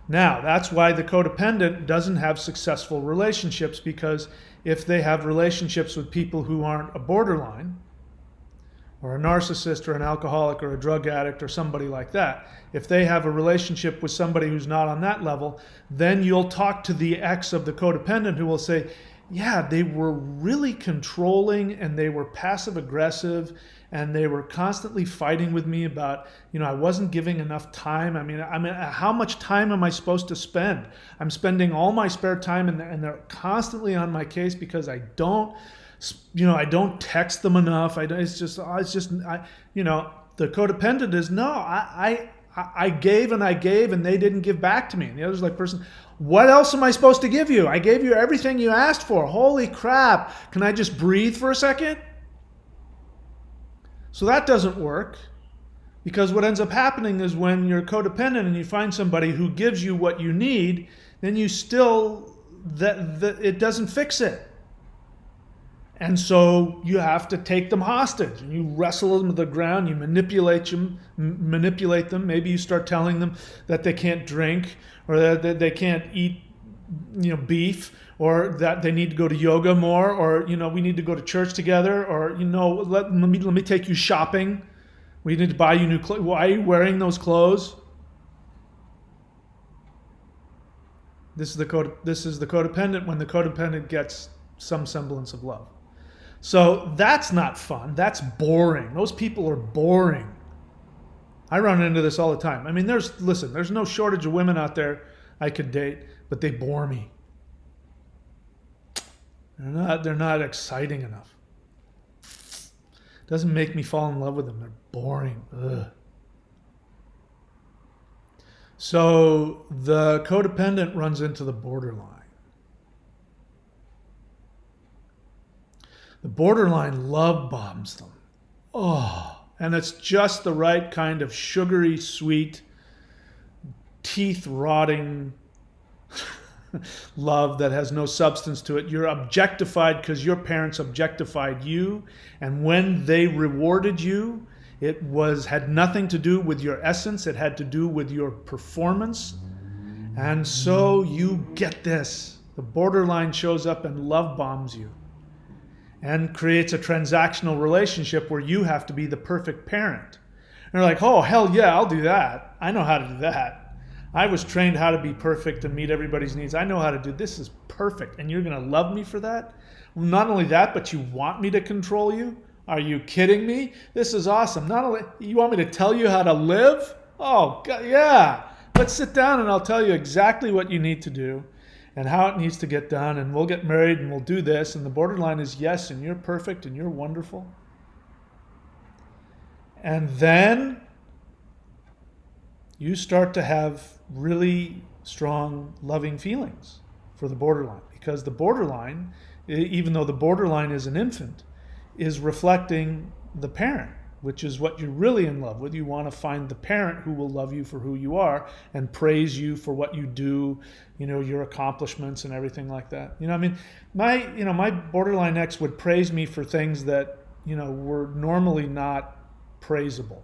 Now, that's why the codependent doesn't have successful relationships, because if they have relationships with people who aren't a borderline, or a narcissist, or an alcoholic, or a drug addict, or somebody like that, if they have a relationship with somebody who's not on that level, then you'll talk to the ex of the codependent who will say, yeah, they were really controlling and they were passive aggressive and they were constantly fighting with me about, I wasn't giving enough time. I mean, how much time am I supposed to spend? I'm spending all my spare time and they're constantly on my case because I don't I don't text them enough. The codependent is, no, I gave and they didn't give back to me. And the other's like, person, what else am I supposed to give you? I gave you everything you asked for. Holy crap. Can I just breathe for a second? So that doesn't work, because what ends up happening is when you're codependent and you find somebody who gives you what you need, then you still, it doesn't fix it. And so you have to take them hostage, and you wrestle them to the ground, you manipulate them. Maybe you start telling them that they can't drink, or that they can't eat beef, or that they need to go to yoga more, or we need to go to church together, or let me take you shopping. We need to buy you new clothes. Why are you wearing those clothes? This is the codependent when the codependent gets some semblance of love. So that's not fun. That's boring. Those people are boring. I run into this all the time. I mean, there's no shortage of women out there I could date, but they bore me. They're not exciting enough. Doesn't make me fall in love with them. They're boring. Ugh. So the codependent runs into the borderline. The borderline love bombs them. Oh, and it's just the right kind of sugary, sweet, teeth-rotting love that has no substance to it. You're objectified because your parents objectified you, and when they rewarded you, it had nothing to do with your essence. It had to do with your performance. And so you get this. The borderline shows up and love bombs you and creates a transactional relationship where you have to be the perfect parent. And they're like, oh, hell yeah, I'll do that. I know how to do that. I was trained how to be perfect and meet everybody's needs. I know how to do this. Is perfect. And you're going to love me for that? Not only that, but you want me to control you? Are you kidding me? This is awesome. Not only you want me to tell you how to live? Oh, God, yeah. Let's sit down and I'll tell you exactly what you need to do and how it needs to get done, and we'll get married and we'll do this. And the borderline is yes, and you're perfect and you're wonderful. And then you start to have really strong, loving feelings for the borderline, because the borderline, even though the borderline is an infant, is reflecting the parent, which is what you're really in love with. You want to find the parent who will love you for who you are and praise you for what you do, your accomplishments and everything like that. My borderline ex would praise me for things that, were normally not praisable.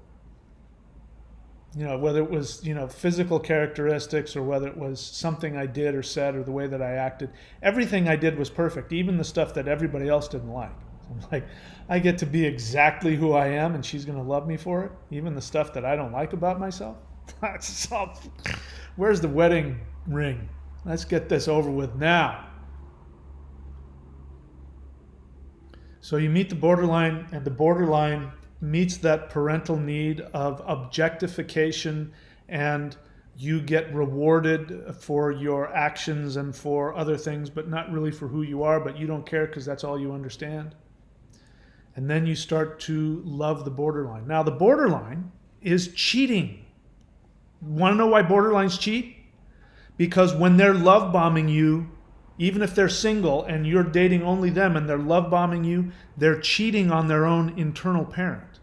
Whether it was, physical characteristics, or whether it was something I did or said, or the way that I acted. Everything I did was perfect, even the stuff that everybody else didn't like. I'm like, I get to be exactly who I am, and she's going to love me for it, even the stuff that I don't like about myself. Where's the wedding ring? Let's get this over with now. So you meet the borderline, and the borderline meets that parental need of objectification, and you get rewarded for your actions and for other things, but not really for who you are, but you don't care because that's all you understand. And then you start to love the borderline. Now, the borderline is cheating. Want to know why borderlines cheat? Because when they're love bombing you, even if they're single and you're dating only them and they're love bombing you, they're cheating on their own internal parent.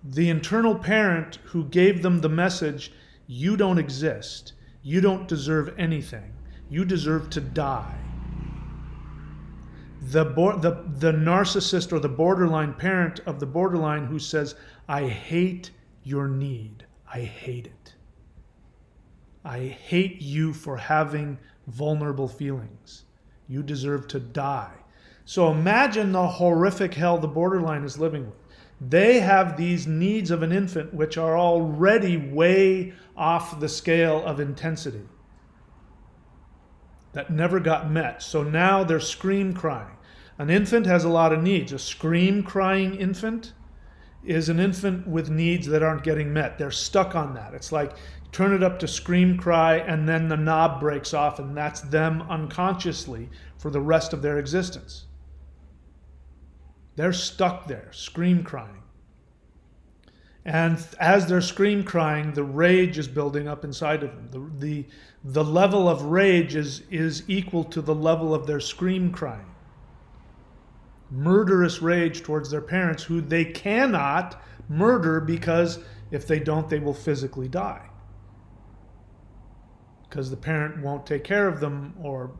The internal parent who gave them the message, you don't exist, you don't deserve anything, you deserve to die. The narcissist or the borderline parent of the borderline who says, I hate your need, I hate it. I hate you for having vulnerable feelings. You deserve to die. So imagine the horrific hell the borderline is living with. They have these needs of an infant which are already way off the scale of intensity that never got met. So now they're scream crying. An infant has a lot of needs. A scream crying infant is an infant with needs that aren't getting met. They're stuck on that. It's like turn it up to scream cry and then the knob breaks off, and that's them unconsciously for the rest of their existence. They're stuck there, scream crying. And as they're scream crying, the rage is building up inside of them. The level of rage is equal to the level of their scream crying. Murderous rage towards their parents, who they cannot murder because if they don't, they will physically die. Because the parent won't take care of them, or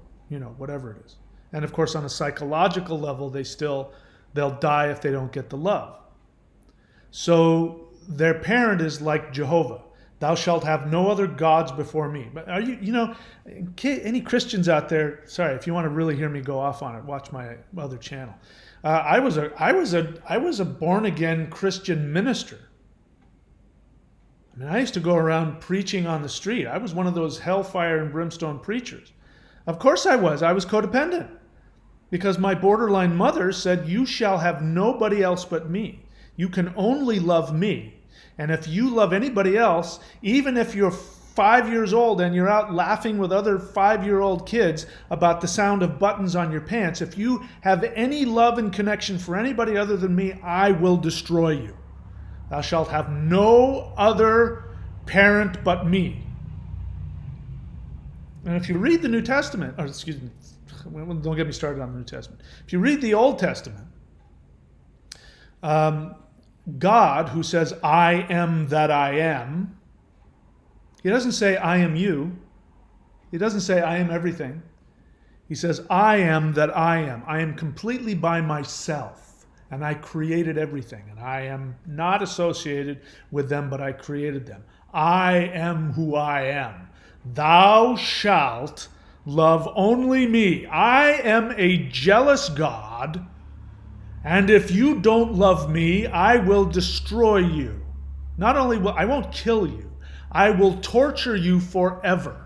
whatever it is. And of course, on a psychological level, they'll die if they don't get the love. So their parent is like Jehovah. Thou shalt have no other gods before me. But are any Christians out there? Sorry, if you want to really hear me go off on it, watch my other channel. I was a born again Christian minister. I mean, I used to go around preaching on the street. I was one of those hellfire and brimstone preachers. Of course I was. I was codependent. Because my borderline mother said, you shall have nobody else but me. You can only love me. And if you love anybody else, even if you're 5 years old and you're out laughing with other 5-year-old kids about the sound of buttons on your pants, if you have any love and connection for anybody other than me, I will destroy you. Thou shalt have no other parent but me. And if you read the New Testament, don't get me started on the New Testament. If you read the Old Testament, God, who says, I am that I am, he doesn't say, I am you. He doesn't say, I am everything. He says, I am that I am. I am completely by myself. And I created everything. And I am not associated with them, but I created them. I am who I am. Thou shalt love only me. I am a jealous God. And if you don't love me, I will destroy you. Not only I won't kill you, I will torture you forever.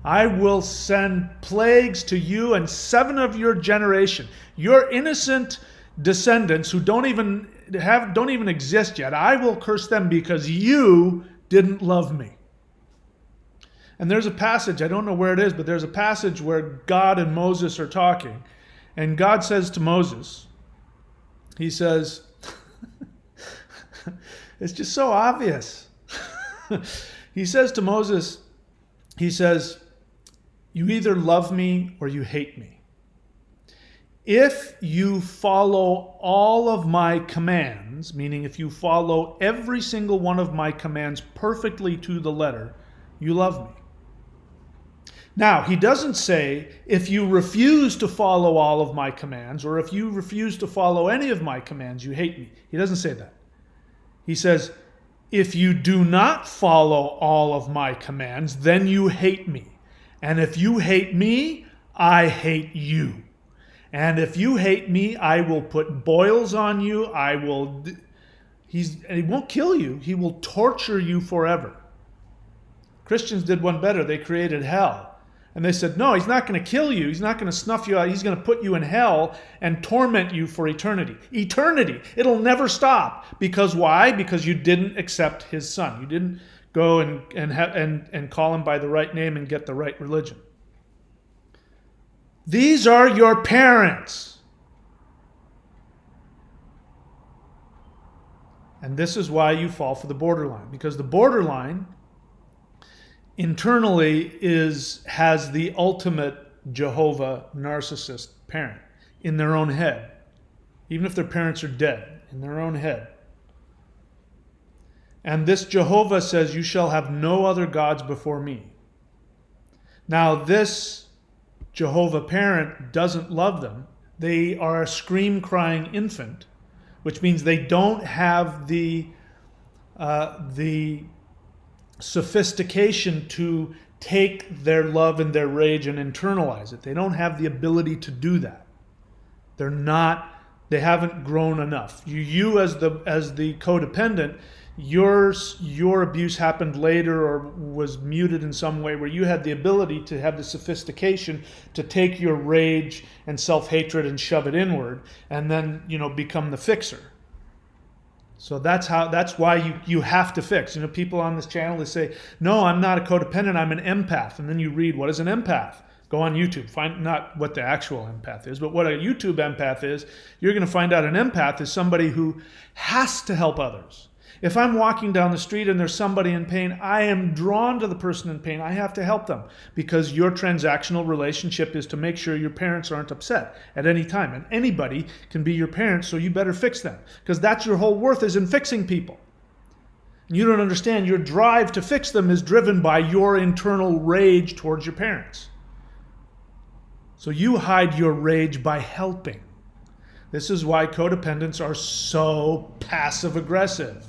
I will send plagues to you and 7 of your generation. Your innocent descendants who don't even exist yet, I will curse them because you didn't love me. And there's a passage, I don't know where it is, but there's a passage where God and Moses are talking. And God says to Moses, he says, it's just so obvious. He says to Moses, he says, you either love me or you hate me. If you follow all of my commands, meaning if you follow every single one of my commands perfectly to the letter, you love me. Now, he doesn't say, if you refuse to follow all of my commands, or if you refuse to follow any of my commands, you hate me. He doesn't say that. He says, if you do not follow all of my commands, then you hate me. And if you hate me, I hate you. And if you hate me, I will put boils on you. And he won't kill you. He will torture you forever. Christians did one better. They created hell. And they said, no, he's not going to kill you. He's not going to snuff you out. He's going to put you in hell and torment you for eternity. Eternity. It'll never stop. Because why? Because you didn't accept his son. You didn't go and call him by the right name and get the right religion. These are your parents. And this is why you fall for the borderline. Because the borderline internally has the ultimate Jehovah narcissist parent in their own head. Even if their parents are dead, in their own head. And this Jehovah says, you shall have no other gods before me. Now this Jehovah parent doesn't love them. They are a scream-crying infant, which means they don't have the sophistication to take their love and their rage and internalize it. They don't have the ability to do that. They haven't grown enough. You as the codependent, your abuse happened later or was muted in some way where you had the ability to have the sophistication to take your rage and self-hatred and shove it inward and then, become the fixer. So that's why you have to fix. People on this channel, they say, no, I'm not a codependent, I'm an empath. And then you read, what is an empath? Go on YouTube, find not what the actual empath is, but what a YouTube empath is. You're going to find out an empath is somebody who has to help others. If I'm walking down the street and there's somebody in pain, I am drawn to the person in pain. I have to help them because your transactional relationship is to make sure your parents aren't upset at any time. And anybody can be your parent, so you better fix them because that's your whole worth is in fixing people. And you don't understand your drive to fix them is driven by your internal rage towards your parents. So you hide your rage by helping. This is why codependents are so passive-aggressive.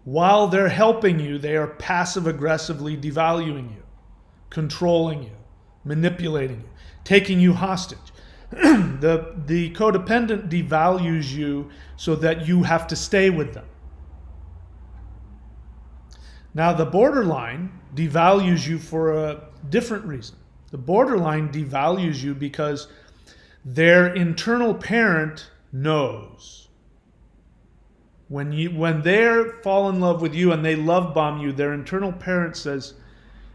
While they're helping you, they are passive-aggressively devaluing you, controlling you, manipulating you, taking you hostage. The codependent devalues you so that you have to stay with them. Now, the borderline devalues you for a different reason. The borderline devalues you because their internal parent knows. When they fall in love with you and they love bomb you, their internal parent says,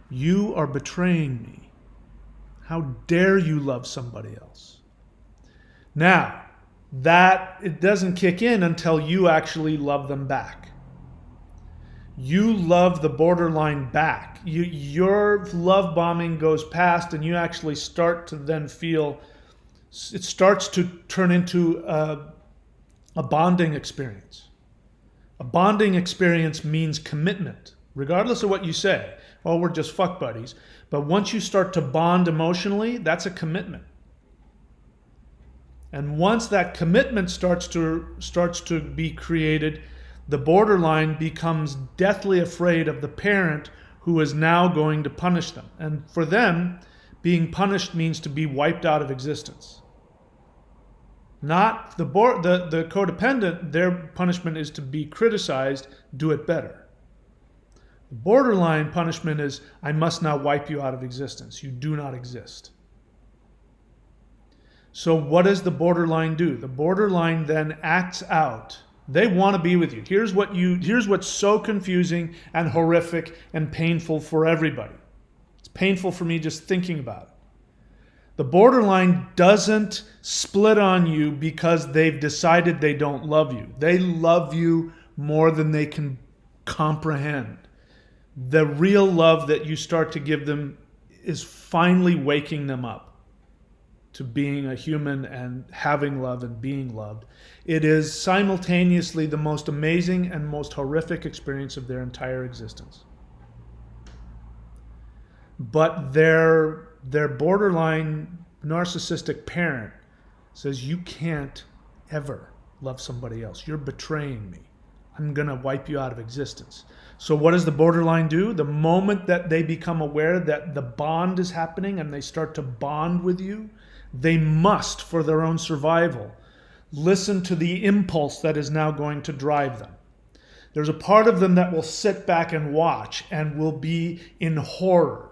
"You are betraying me. How dare you love somebody else?" Now, that it doesn't kick in until you actually love them back. You love the borderline back. Your love bombing goes past and you actually start to then feel, it starts to turn into a bonding experience. A bonding experience means commitment, regardless of what you say. Oh, we're just fuck buddies. But once you start to bond emotionally, that's a commitment. And once that commitment starts to be created, the borderline becomes deathly afraid of the parent who is now going to punish them. And for them, being punished means to be wiped out of existence. Not the codependent, their punishment is to be criticized, do it better. The borderline punishment is, I must now wipe you out of existence. You do not exist. So what does the borderline do? The borderline then acts out. They want to be with you. Here's what's so confusing and horrific and painful for everybody. It's painful for me just thinking about it. The borderline doesn't split on you because they've decided they don't love you. They love you more than they can comprehend. The real love that you start to give them is finally waking them up to being a human and having love and being loved. It is simultaneously the most amazing and most horrific experience of their entire existence. But their borderline narcissistic parent says, you can't ever love somebody else. You're betraying me. I'm going to wipe you out of existence. So what does the borderline do? The moment that they become aware that the bond is happening and they start to bond with you, they must, for their own survival, listen to the impulse that is now going to drive them. There's a part of them that will sit back and watch and will be in horror,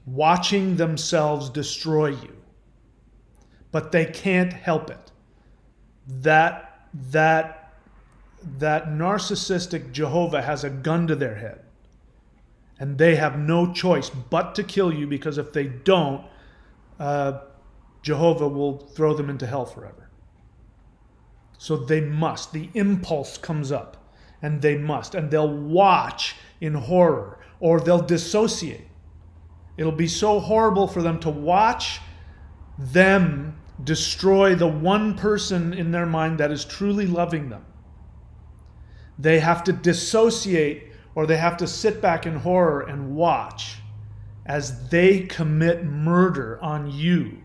watching themselves destroy you. But they can't help it. That narcissistic Jehovah has a gun to their head. And they have no choice but to kill you, because if they don't, Jehovah will throw them into hell forever. So they must. The impulse comes up, and they must. And they'll watch in horror, or they'll dissociate. It'll be so horrible for them to watch them destroy the one person in their mind that is truly loving them. They have to dissociate, or they have to sit back in horror and watch as they commit murder on you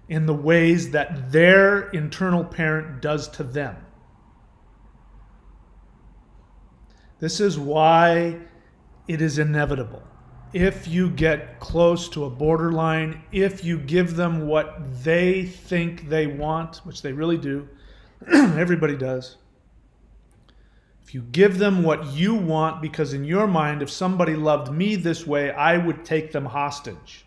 in the ways that their internal parent does to them. This is why it is inevitable. If you get close to a borderline, if you give them what they think they want, which they really do, everybody does. If you give them what you want, because in your mind, if somebody loved me this way, I would take them hostage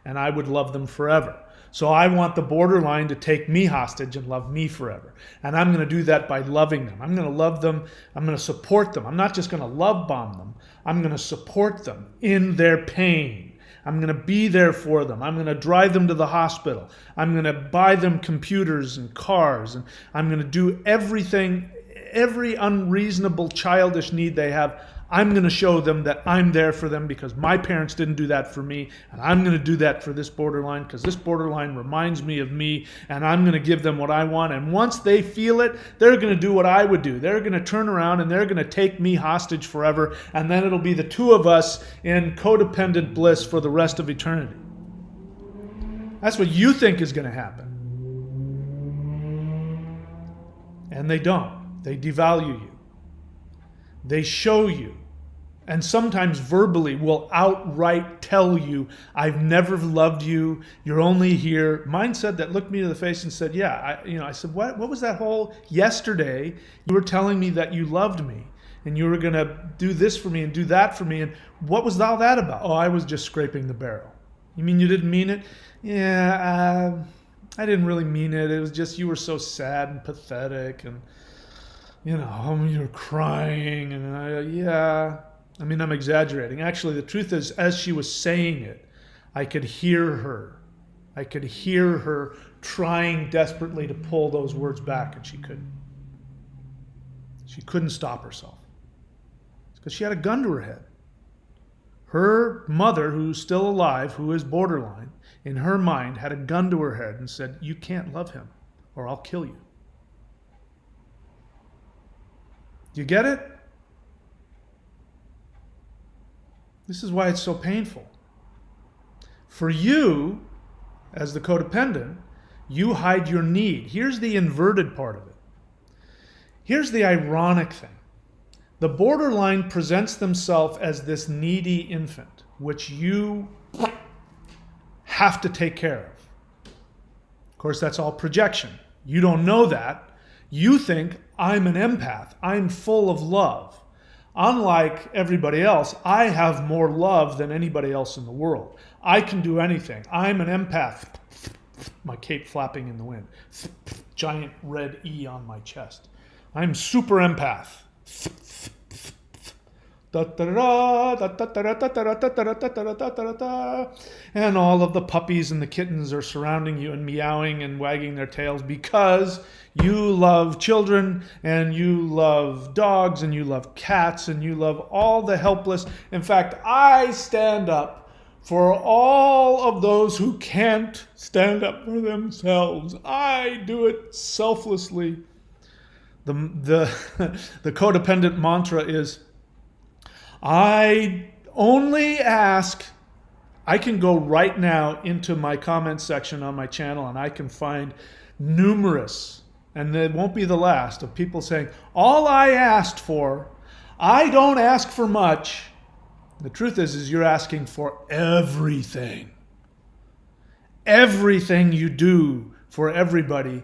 and I would love them forever. So I want the borderline to take me hostage and love me forever. And I'm going to do that by loving them. I'm going to love them. I'm going to support them. I'm not just going to love bomb them. I'm going to support them in their pain. I'm going to be there for them. I'm going to drive them to the hospital. I'm going to buy them computers and cars. And I'm going to do everything, every unreasonable childish need they have. I'm going to show them that I'm there for them because my parents didn't do that for me. And I'm going to do that for this borderline because this borderline reminds me of me. And I'm going to give them what I want. And once they feel it, they're going to do what I would do. They're going to turn around and they're going to take me hostage forever. And then it'll be the two of us in codependent bliss for the rest of eternity. That's what you think is going to happen. And they don't. They devalue you. They show you, and sometimes verbally will outright tell you, I've never loved you, you're only here. Mine said that, looked me in the face and said, yeah. I said, what was that whole yesterday? You were telling me that you loved me, and you were going to do this for me and do that for me, and what was all that about? Oh, I was just scraping the barrel. You mean you didn't mean it? Yeah, I didn't really mean it. It was just you were so sad and pathetic, and you were crying, and I'm exaggerating. Actually, the truth is, as she was saying it, I could hear her. I could hear her trying desperately to pull those words back, and she couldn't. She couldn't stop herself. It's because she had a gun to her head. Her mother, who's still alive, who is borderline, in her mind had a gun to her head and said, you can't love him, or I'll kill you. You get it? This is why it's so painful. For you, as the codependent, you hide your need. Here's the inverted part of it. Here's the ironic thing. The borderline presents themselves as this needy infant, which you have to take care of. Of course, that's all projection. You don't know that. You think, I'm an empath. I'm full of love. Unlike everybody else, I have more love than anybody else in the world. I can do anything. I'm an empath. My cape flapping in the wind. Giant red E on my chest. I'm super empath. And all of the puppies and the kittens are surrounding you and meowing and wagging their tails because you love children and you love dogs and you love cats and you love all the helpless. In fact, I stand up for all of those who can't stand up for themselves. I do it selflessly. The codependent mantra is, I only ask. I can go right now into my comment section on my channel and I can find numerous, and it won't be the last, of people saying, all I asked for, I don't ask for much. The truth is you're asking for everything. Everything you do for everybody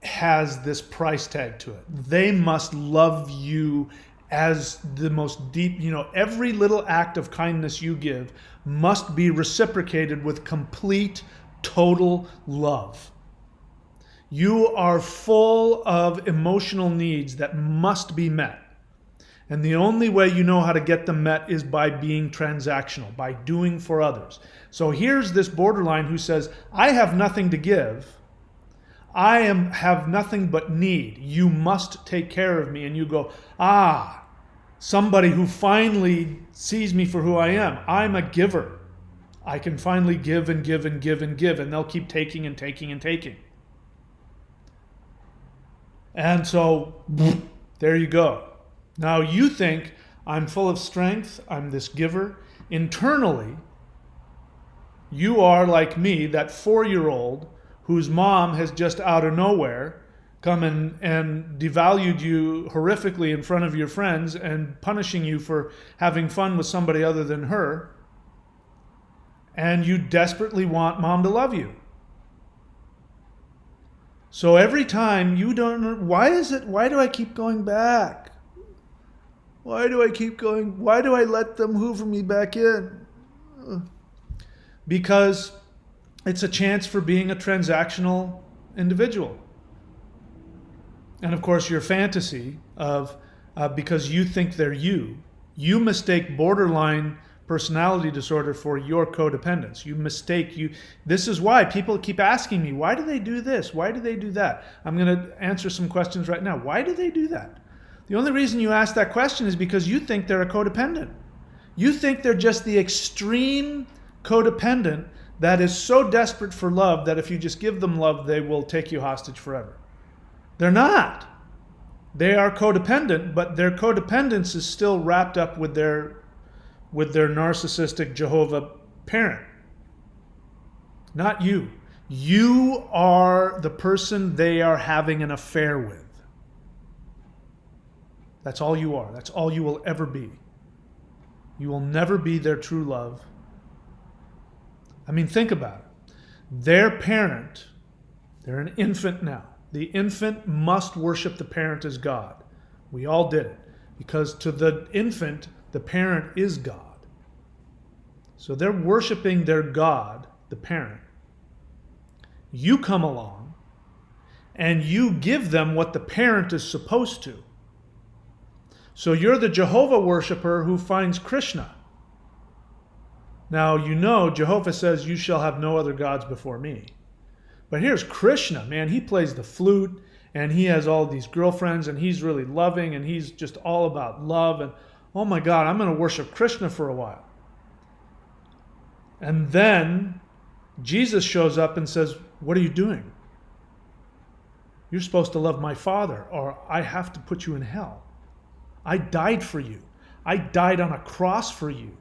has this price tag to it. They must love you as the most deep, every little act of kindness you give must be reciprocated with complete, total love. You are full of emotional needs that must be met. And the only way you know how to get them met is by being transactional, by doing for others. So here's this borderline who says, I have nothing to give. I have nothing but need. You must take care of me. And you go, somebody who finally sees me for who I am. I'm a giver. I can finally give and give and give and give. And they'll keep taking and taking and taking. And so, there you go. Now you think, I'm full of strength. I'm this giver. Internally, you are like me, that 4-year-old whose mom has just out of nowhere come and devalued you horrifically in front of your friends and punishing you for having fun with somebody other than her. And you desperately want mom to love you. So every time you don't know, why do I keep going back? Why do I let them hoover me back in? Because it's a chance for being a transactional individual. And of course, your fantasy of, because you think they're you mistake borderline personality disorder for your codependence. You mistake you. This is why people keep asking me, why do they do this? Why do they do that? I'm going to answer some questions right now. Why do they do that? The only reason you ask that question is because you think they're a codependent. You think they're just the extreme codependent that is so desperate for love that if you just give them love, they will take you hostage forever. They're not. They are codependent, but their codependence is still wrapped up with their narcissistic Jehovah parent. Not you. You are the person they are having an affair with. That's all you are. That's all you will ever be. You will never be their true love. I mean, think about it. Their parent, they're an infant now. The infant must worship the parent as God. We all did it. Because to the infant, the parent is God. So they're worshiping their God, the parent. You come along and you give them what the parent is supposed to. So you're the Jehovah worshiper who finds Krishna. Now, you know, Jehovah says, you shall have no other gods before me. But here's Krishna, man. He plays the flute and he has all these girlfriends and he's really loving and he's just all about love. And oh my God, I'm going to worship Krishna for a while. And then Jesus shows up and says, what are you doing? You're supposed to love my Father or I have to put you in hell. I died for you. I died on a cross for you.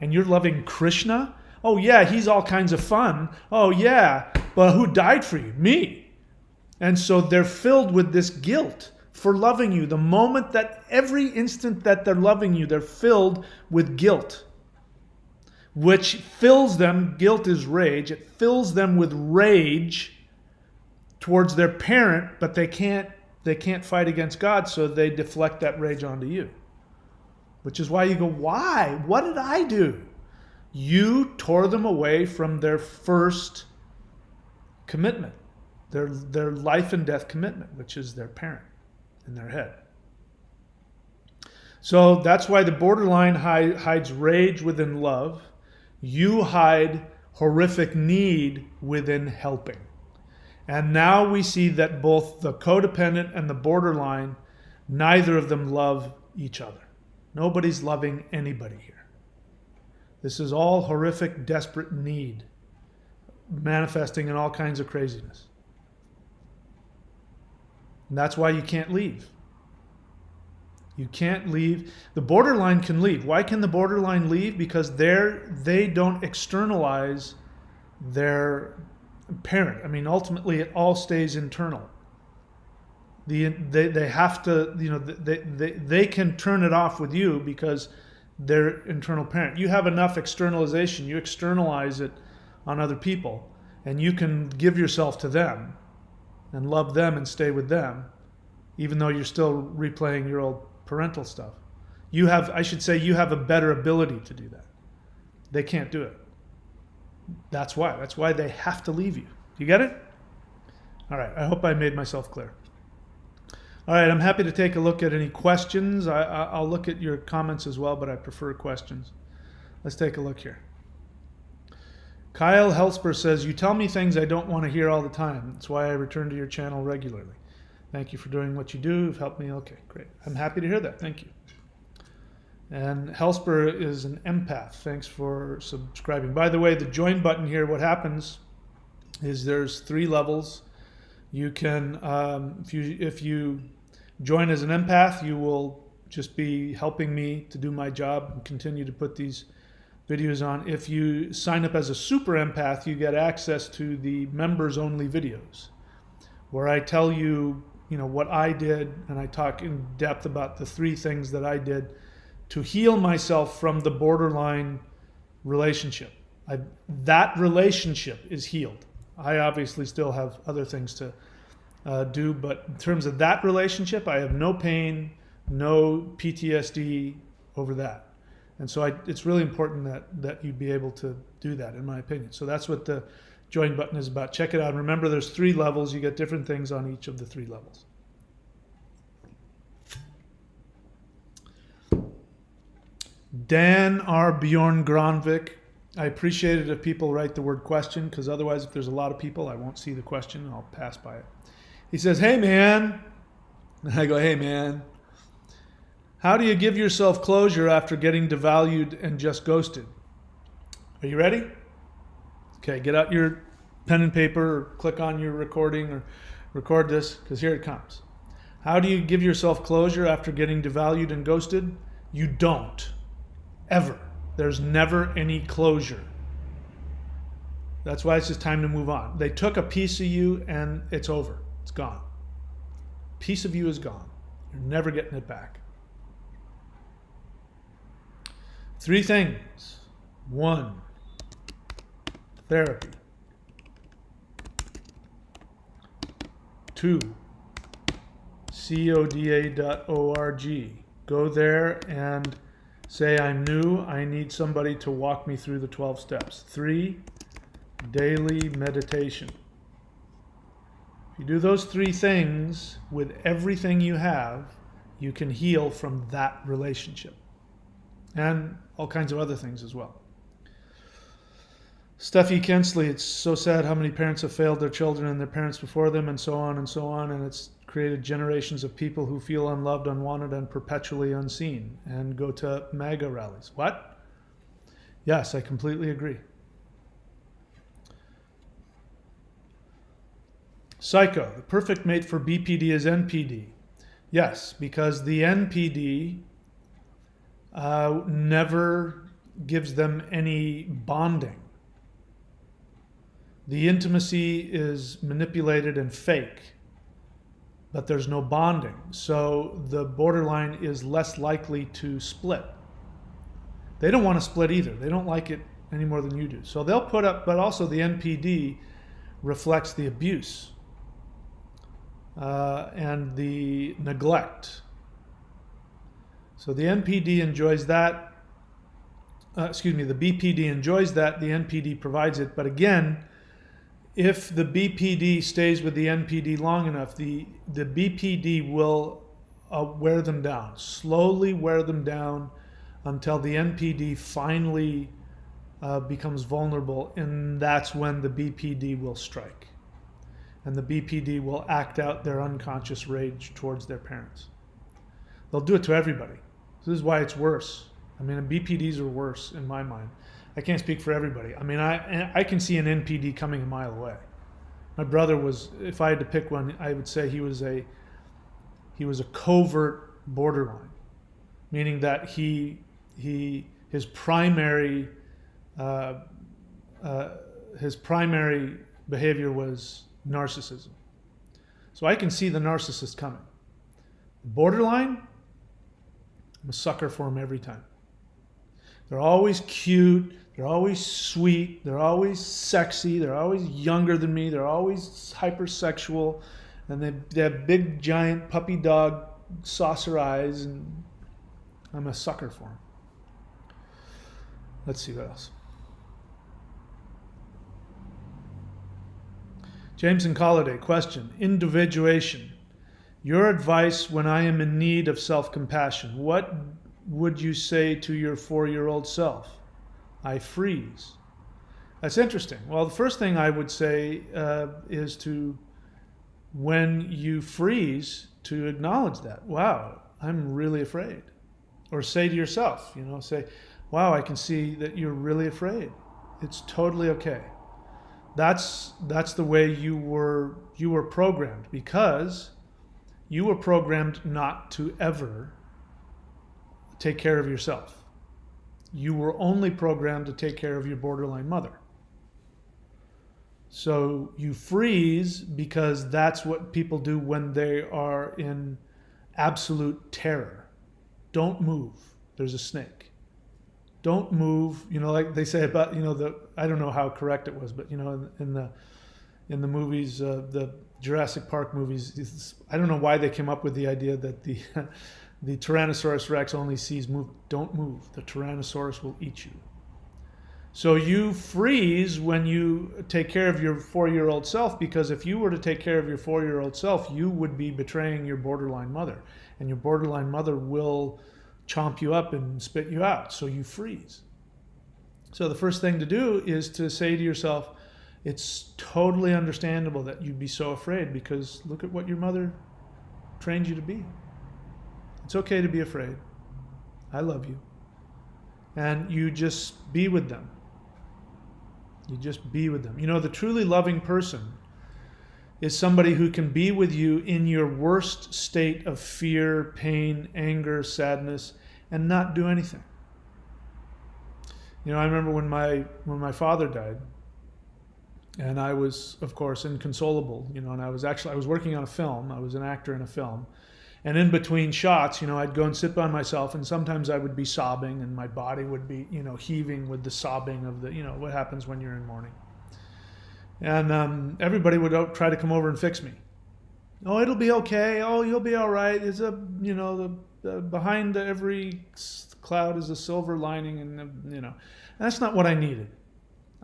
And you're loving Krishna? Oh yeah, he's all kinds of fun. Oh yeah, but who died for you? Me. And so they're filled with this guilt for loving you. The moment that every instant that they're loving you, they're filled with guilt, which fills them, guilt is rage, it fills them with rage towards their parent, but they can't fight against God, so they deflect that rage onto you. Which is why you go, why? What did I do? You tore them away from their first commitment, their life and death commitment, which is their parent in their head. So that's why the borderline hides rage within love. You hide horrific need within helping. And now we see that both the codependent and the borderline, neither of them love each other. Nobody's loving anybody here. This is all horrific, desperate need, manifesting in all kinds of craziness. And that's why you can't leave. You can't leave. The borderline can leave. Why can the borderline leave? Because they don't externalize their parent. I mean, ultimately, it all stays internal. They have to, they can turn it off with you because they're internal parent. You have enough externalization. You externalize it on other people, and you can give yourself to them and love them and stay with them, even though you're still replaying your old parental stuff. You have a better ability to do that. They can't do it. That's why they have to leave you. You get it? All right. I hope I made myself clear. All right. I'm happy to take a look at any questions. I'll look at your comments as well, but I prefer questions. Let's take a look here. Kyle Helsper says, you tell me things I don't want to hear all the time. That's why I return to your channel regularly. Thank you for doing what you do. You've helped me. Okay, great. I'm happy to hear that. Thank you. And Helsper is an empath. Thanks for subscribing. By the way, the join button here, what happens is there's 3 levels. You can, if you join as an empath, you will just be helping me to do my job and continue to put these videos on. If you sign up as a super empath, you get access to the members only videos where I tell you, what I did, and I talk in depth about the 3 things that I did to heal myself from the borderline relationship. That relationship is healed. I obviously still have other things to do, but in terms of that relationship, I have no pain, no PTSD over that. And so it's really important that you be able to do that, in my opinion. So that's what the join button is about. Check it out. Remember, there's 3 levels. You get different things on each of the 3 levels. Dan R. Bjorn Gronvik. I appreciate it if people write the word question, because otherwise, if there's a lot of people, I won't see the question and I'll pass by it. He says, "Hey, man." And I go, "Hey, man. How do you give yourself closure after getting devalued and just ghosted?" Are you ready? Okay, get out your pen and paper or click on your recording or record this, because here it comes. How do you give yourself closure after getting devalued and ghosted? You don't. Ever. There's never any closure. That's why it's just time to move on. They took a piece of you and it's over. It's gone. A piece of you is gone. You're never getting it back. 3 things. 1, therapy. 2, coda.org. Go there and say, "I'm new. I need somebody to walk me through the 12 steps." 3, daily meditation. If you do those 3 things with everything you have, you can heal from that relationship. And all kinds of other things as well. Steffi Kensley, "It's so sad how many parents have failed their children and their parents before them, and so on and so on, and it's created generations of people who feel unloved, unwanted, and perpetually unseen, and go to MAGA rallies." What? Yes, I completely agree. Psycho, "The perfect mate for BPD is NPD." Yes, because the NPD never gives them any bonding. The intimacy is manipulated and fake, but there's no bonding. So the borderline is less likely to split. They don't want to split either. They don't like it any more than you do. So they'll put up, but also the NPD reflects the abuse and the neglect. So the NPD enjoys that. The BPD enjoys that. The NPD provides it. But again, if the BPD stays with the NPD long enough, the BPD will wear them down, slowly wear them down until the NPD finally becomes vulnerable, and that's when the BPD will strike. And the BPD will act out their unconscious rage towards their parents. They'll do it to everybody. This is why it's worse. I mean, BPDs are worse in my mind. I can't speak for everybody. I mean, I can see an NPD coming a mile away. My brother was, if I had to pick one, I would say he was a covert borderline, meaning that his primary behavior was narcissism. So I can see the narcissist coming. Borderline, I'm a sucker for them every time. They're always cute, they're always sweet, they're always sexy, they're always younger than me, they're always hypersexual, and they have big, giant puppy dog saucer eyes, and I'm a sucker for them. Let's see what else. James and Colliday, question. Individuation. Your advice when I am in need of self-compassion. What would you say to your 4-year-old self? I freeze. That's interesting. Well, the first thing I would say is to, when you freeze, to acknowledge that. Wow, I'm really afraid. Or say to yourself, say, wow, I can see that you're really afraid. It's totally okay. That's the way you were programmed, because you were programmed not to ever take care of yourself. You were only programmed to take care of your borderline mother. So you freeze because that's what people do when they are in absolute terror. Don't move. There's a snake. Don't move. Like they say about, I don't know how correct it was, but in the movies, the Jurassic Park movies, I don't know why they came up with the idea that the Tyrannosaurus Rex only sees move. Don't move. The Tyrannosaurus will eat you. So you freeze when you take care of your 4-year-old self, because if you were to take care of your 4-year-old self, you would be betraying your borderline mother. And your borderline mother will chomp you up and spit you out, so you freeze. So the first thing to do is to say to yourself, it's totally understandable that you'd be so afraid, because look at what your mother trained you to be. It's okay to be afraid. I love you. And you just be with them. You just be with them. The truly loving person is somebody who can be with you in your worst state of fear, pain, anger, sadness, and not do anything. I remember when my father died, and I was, of course, inconsolable, and I was working on a film. I was an actor in a film. And in between shots, I'd go and sit by myself, and sometimes I would be sobbing, and my body would be, heaving with the sobbing of the, what happens when you're in mourning. And everybody would try to come over and fix me. Oh, it'll be okay. Oh, you'll be all right. There's behind every cloud is a silver lining, and that's not what I needed.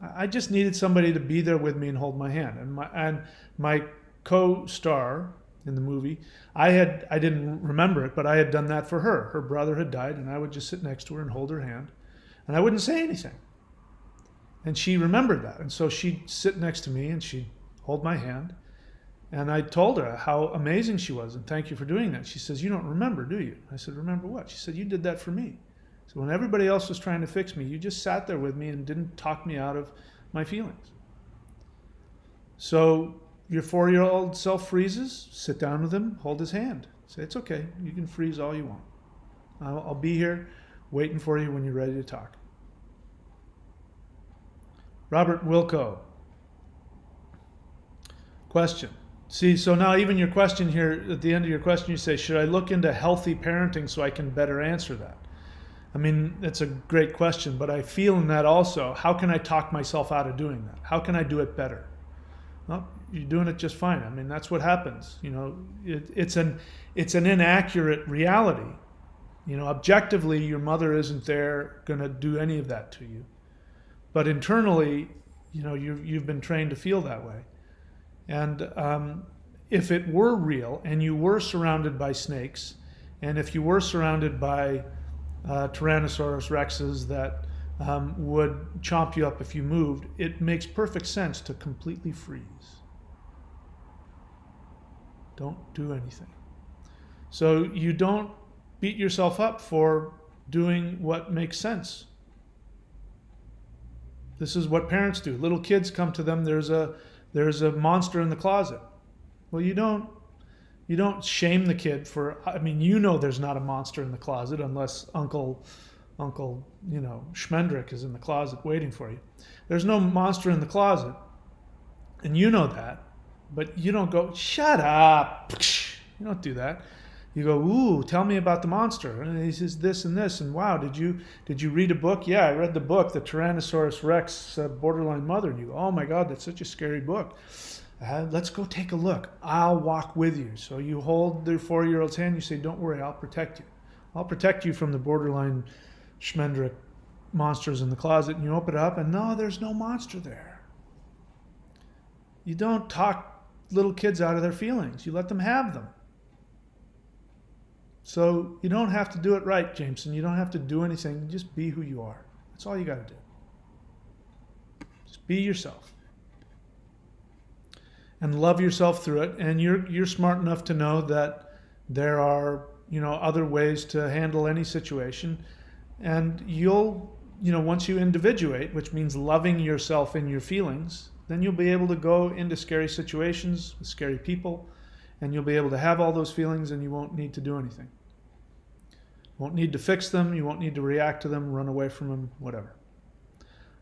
I just needed somebody to be there with me and hold my hand. And my co-star in the movie, I didn't remember it, but I had done that for her. Her brother had died, and I would just sit next to her and hold her hand, and I wouldn't say anything. And she remembered that, and so she'd sit next to me and she'd hold my hand, and I told her how amazing she was, and thank you for doing that. She says, "You don't remember, do you?" I said, "Remember what?" She said, "You did that for me." So when everybody else was trying to fix me, you just sat there with me and didn't talk me out of my feelings. So your 4-year-old self freezes, sit down with him, hold his hand. Say, "It's okay, you can freeze all you want. I'll be here waiting for you when you're ready to talk." Robert Wilco. Question. See, so now even your question here, at the end of your question, you say, should I look into healthy parenting so I can better answer that? I mean, it's a great question, but I feel in that also, how can I talk myself out of doing that? How can I do it better? Well, you're doing it just fine. I mean, that's what happens. It's an inaccurate reality. Objectively, your mother isn't there going to do any of that to you. But internally, you've been trained to feel that way. And if it were real, and you were surrounded by snakes, and if you were surrounded by Tyrannosaurus rexes that would chomp you up if you moved, it makes perfect sense to completely freeze. Don't do anything. So you don't beat yourself up for doing what makes sense. This is what parents do. Little kids come to them, there's a monster in the closet. Well, you don't shame the kid for, there's not a monster in the closet unless Uncle Schmendrick is in the closet waiting for you. There's no monster in the closet, and you know that, but you don't go, "Shut up." You don't do that. You go, "Ooh, tell me about the monster." And he says this and this, and wow, did you read a book? Yeah, I read the book, The Tyrannosaurus Rex Borderline Mother. And you go, "Oh my God, that's such a scary book. Let's go take a look. I'll walk with you." So you hold the 4-year-old's hand. You say, "Don't worry, I'll protect you. I'll protect you from the borderline Schmendrick monsters in the closet." And you open it up, and no, there's no monster there. You don't talk little kids out of their feelings. You let them have them. So you don't have to do it right, Jameson. You don't have to do anything. Just be who you are. That's all you got to do. Just be yourself. And love yourself through it. And you're smart enough to know that there are, other ways to handle any situation. And you'll, once you individuate, which means loving yourself in your feelings, then you'll be able to go into scary situations with scary people, and you'll be able to have all those feelings, and you won't need to do anything. You won't need to fix them. You won't need to react to them, run away from them, whatever.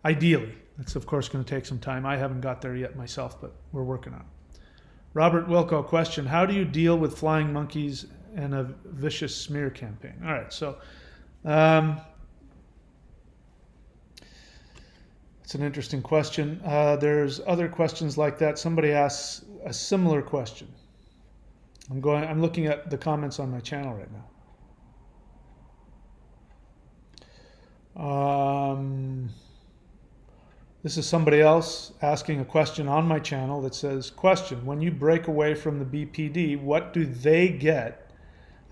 Ideally. That's, of course, going to take some time. I haven't got there yet myself, but we're working on it. Robert Wilco, question. How do you deal with flying monkeys and a vicious smear campaign? All right, so it's an interesting question. There's other questions like that. Somebody asks a similar question. I'm looking at the comments on my channel right now. This is somebody else asking a question on my channel that says, question, when you break away from the BPD, what do they get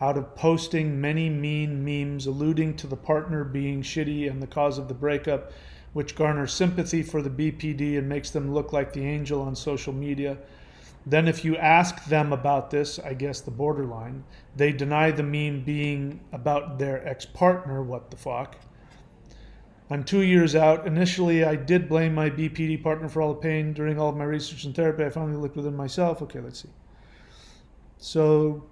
out of posting many mean memes alluding to the partner being shitty and the cause of the breakup, which garners sympathy for the BPD and makes them look like the angel on social media. Then if you ask them about this, I guess the borderline, they deny the meme being about their ex-partner. What the fuck? I'm 2 years out. Initially, I did blame my BPD partner for all the pain. During all of my research and therapy, I finally looked within myself. Okay, let's see. So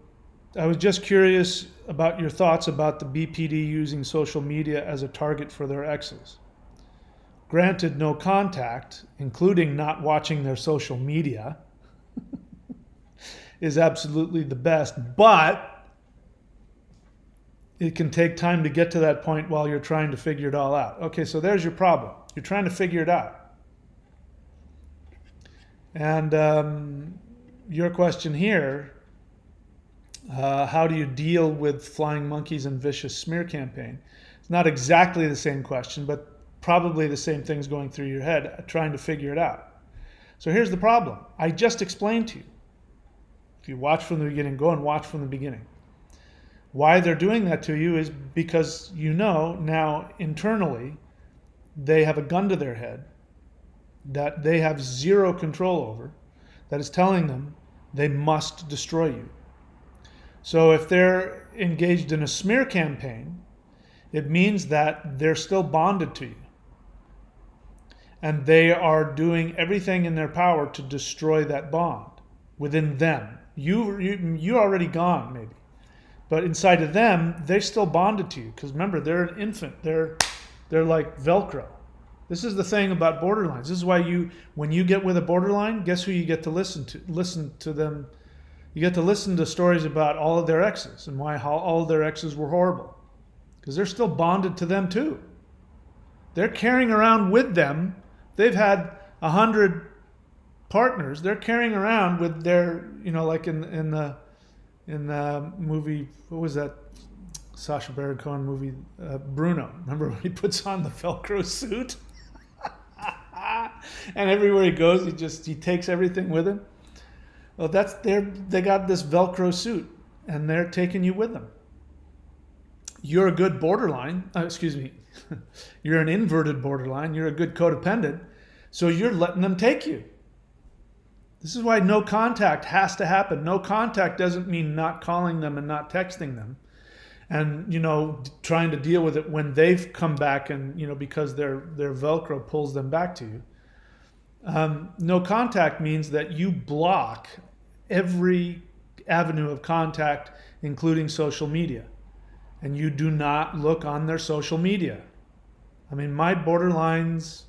I was just curious about your thoughts about the BPD using social media as a target for their exes. Granted, no contact, including not watching their social media, is absolutely the best, but it can take time to get to that point while you're trying to figure it all out. Okay, so there's your problem. You're trying to figure it out. And your question here, how do you deal with flying monkeys and vicious smear campaign? It's not exactly the same question, but probably the same things going through your head, trying to figure it out. So here's the problem. I just explained to you. If you watch from the beginning, go and watch from the beginning. Why they're doing that to you is because you know now internally they have a gun to their head that they have zero control over, that is telling them they must destroy you. So if they're engaged in a smear campaign, it means that they're still bonded to you. And they are doing everything in their power to destroy that bond within them. You're already gone, maybe. But inside of them, they're still bonded to you. Because remember, they're an infant. They're like Velcro. This is the thing about borderlines. This is why when you get with a borderline, guess who you get to listen to? Listen to them. You get to listen to stories about all of their exes and how all of their exes were horrible. Because they're still bonded to them too. They're carrying around with them. They've had 100 partners. They're carrying around with their, like in the movie, what was that Sacha Baron Cohen movie, Bruno? Remember when he puts on the Velcro suit? And everywhere he goes, he takes everything with him. Well, they got this Velcro suit, and they're taking you with them. You're a good borderline. You're an inverted borderline. You're a good codependent. So you're letting them take you. This is why no contact has to happen. No contact doesn't mean not calling them and not texting them. And, trying to deal with it when they've come back and, because their Velcro pulls them back to you. No contact means that you block every avenue of contact, including social media. And you do not look on their social media. I mean, my borderline's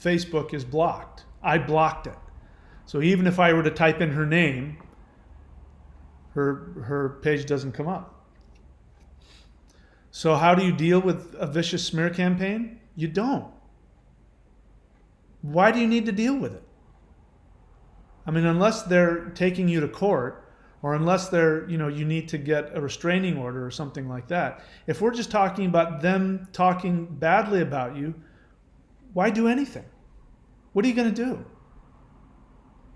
Facebook is blocked. I blocked it. So even if I were to type in her name, her page doesn't come up. So how do you deal with a vicious smear campaign? You don't. Why do you need to deal with it? I mean, unless they're taking you to court, or unless they're, you need to get a restraining order or something like that. If we're just talking about them talking badly about you, why do anything? What are you going to do?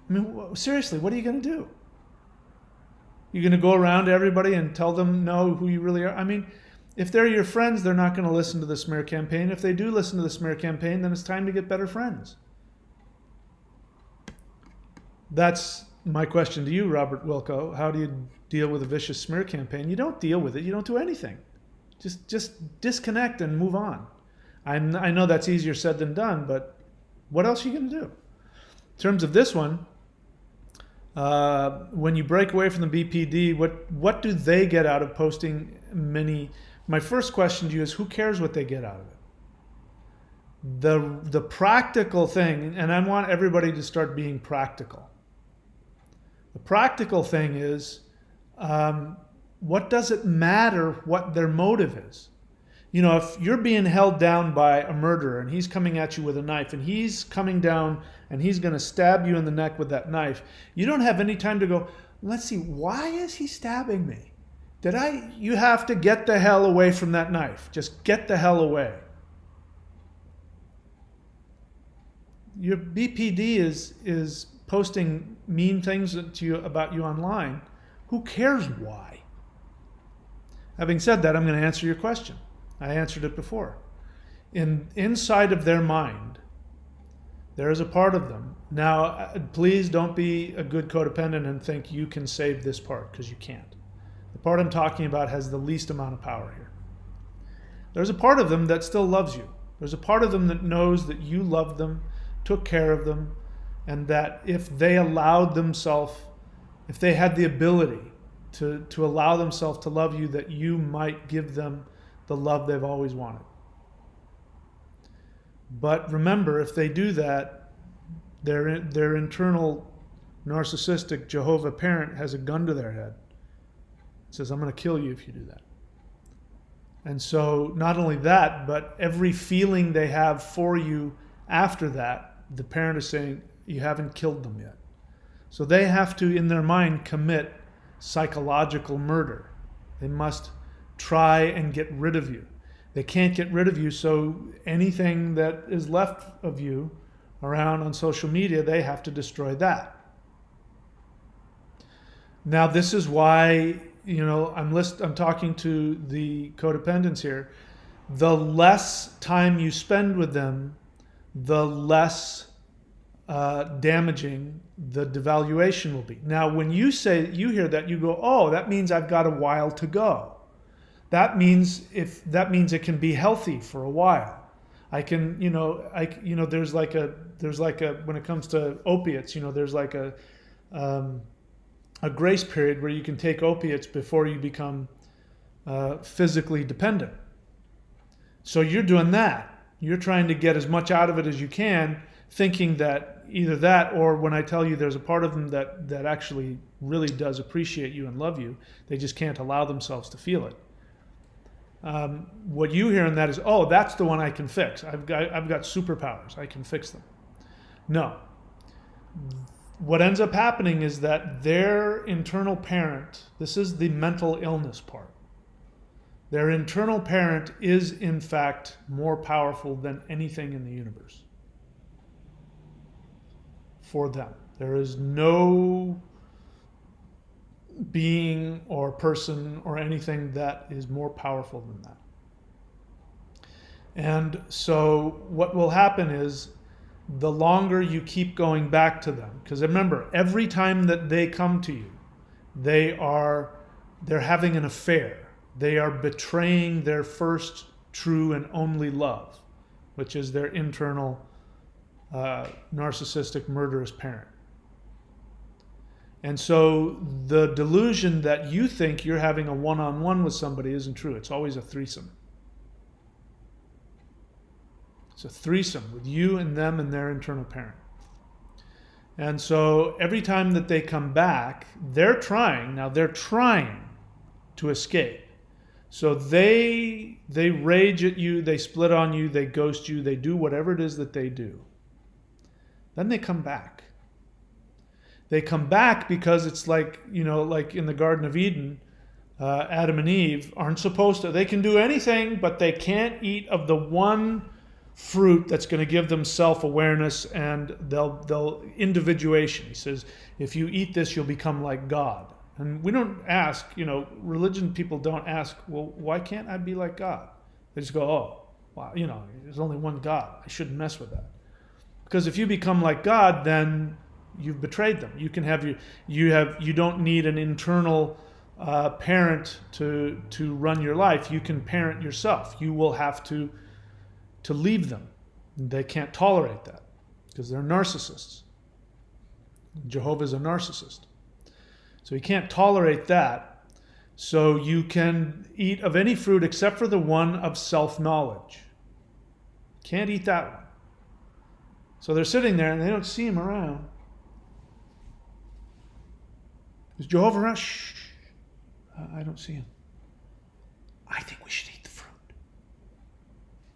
I mean, seriously, what are you going to do? You're going to go around to everybody and tell them no who you really are? I mean, if they're your friends, they're not going to listen to the smear campaign. If they do listen to the smear campaign, then it's time to get better friends. That's my question to you, Robert Wilco. How do you deal with a vicious smear campaign? You don't deal with it. You don't do anything. Just disconnect and move on. I know that's easier said than done, but what else are you going to do? In terms of this one, when you break away from the BPD, what do they get out of posting many? My first question to you is, who cares what they get out of it? The practical thing, and I want everybody to start being practical. The practical thing is, what does it matter what their motive is? If you're being held down by a murderer and he's coming at you with a knife and he's coming down and he's going to stab you in the neck with that knife, you don't have any time to go, let's see, why is he stabbing me? You have to get the hell away from that knife. Just get the hell away. Your BPD is posting mean things to you about you online. Who cares why? Having said that, I'm going to answer your question. I answered it before. Inside of their mind, there is a part of them. Now, please don't be a good codependent and think you can save this part, because you can't. The part I'm talking about has the least amount of power here. There's a part of them that still loves you. There's a part of them that knows that you loved them, took care of them, and that if they allowed themselves, if they had the ability to allow themselves to love you, that you might give them the love they've always wanted. But remember, if they do that, their internal narcissistic Jehovah parent has a gun to their head. It says, I'm going to kill you if you do that. And so not only that, but every feeling they have for you after that, the parent is saying, you haven't killed them yet. So they have to, in their mind, commit psychological murder. They must try and get rid of you. They can't get rid of you, so anything that is left of you around on social media, they have to destroy that. Now, this is why, I'm talking to the codependents here. The less time you spend with them, the less damaging the devaluation will be. Now, when you hear that, you go, oh, that means I've got a while to go. That means it can be healthy for a while. I can, there's like a when it comes to opiates, there's like a grace period where you can take opiates before you become physically dependent. So you're doing that. You're trying to get as much out of it as you can, thinking that either that, or when I tell you there's a part of them that actually really does appreciate you and love you, they just can't allow themselves to feel it. What you hear in that is, oh, that's the one I can fix. I've got superpowers. I can fix them. No. What ends up happening is that their internal parent, this is the mental illness part, their internal parent is in fact more powerful than anything in the universe. For them. There is no being or person or anything that is more powerful than that. And so what will happen is, the longer you keep going back to them, because remember, every time that they come to you, they're having an affair. They are betraying their first true and only love, which is their internal narcissistic murderous parent. And so the delusion that you think you're having a one-on-one with somebody isn't true. It's always a threesome. It's a threesome with you and them and their internal parent. And so every time that they come back, they're trying to escape. So they rage at you, they split on you, they ghost you, they do whatever it is that they do. Then they come back. They come back because it's like in the Garden of Eden, Adam and Eve aren't supposed to. They can do anything, but they can't eat of the one fruit that's going to give them self-awareness and they'll individuation. He says, if you eat this, you'll become like God. And we don't ask, religion people don't ask, well, why can't I be like God? They just go, oh, wow, there's only one God. I shouldn't mess with that. Because if you become like God, then you've betrayed them. You can have you don't need an internal parent to run your life. You can parent yourself. You will have to leave them. They can't tolerate that because they're narcissists. Jehovah's a narcissist. So he can't tolerate that. So you can eat of any fruit except for the one of self-knowledge. Can't eat that one. So they're sitting there and they don't see him around. Is Jehovah around? Shh. I don't see him. I think we should eat the fruit.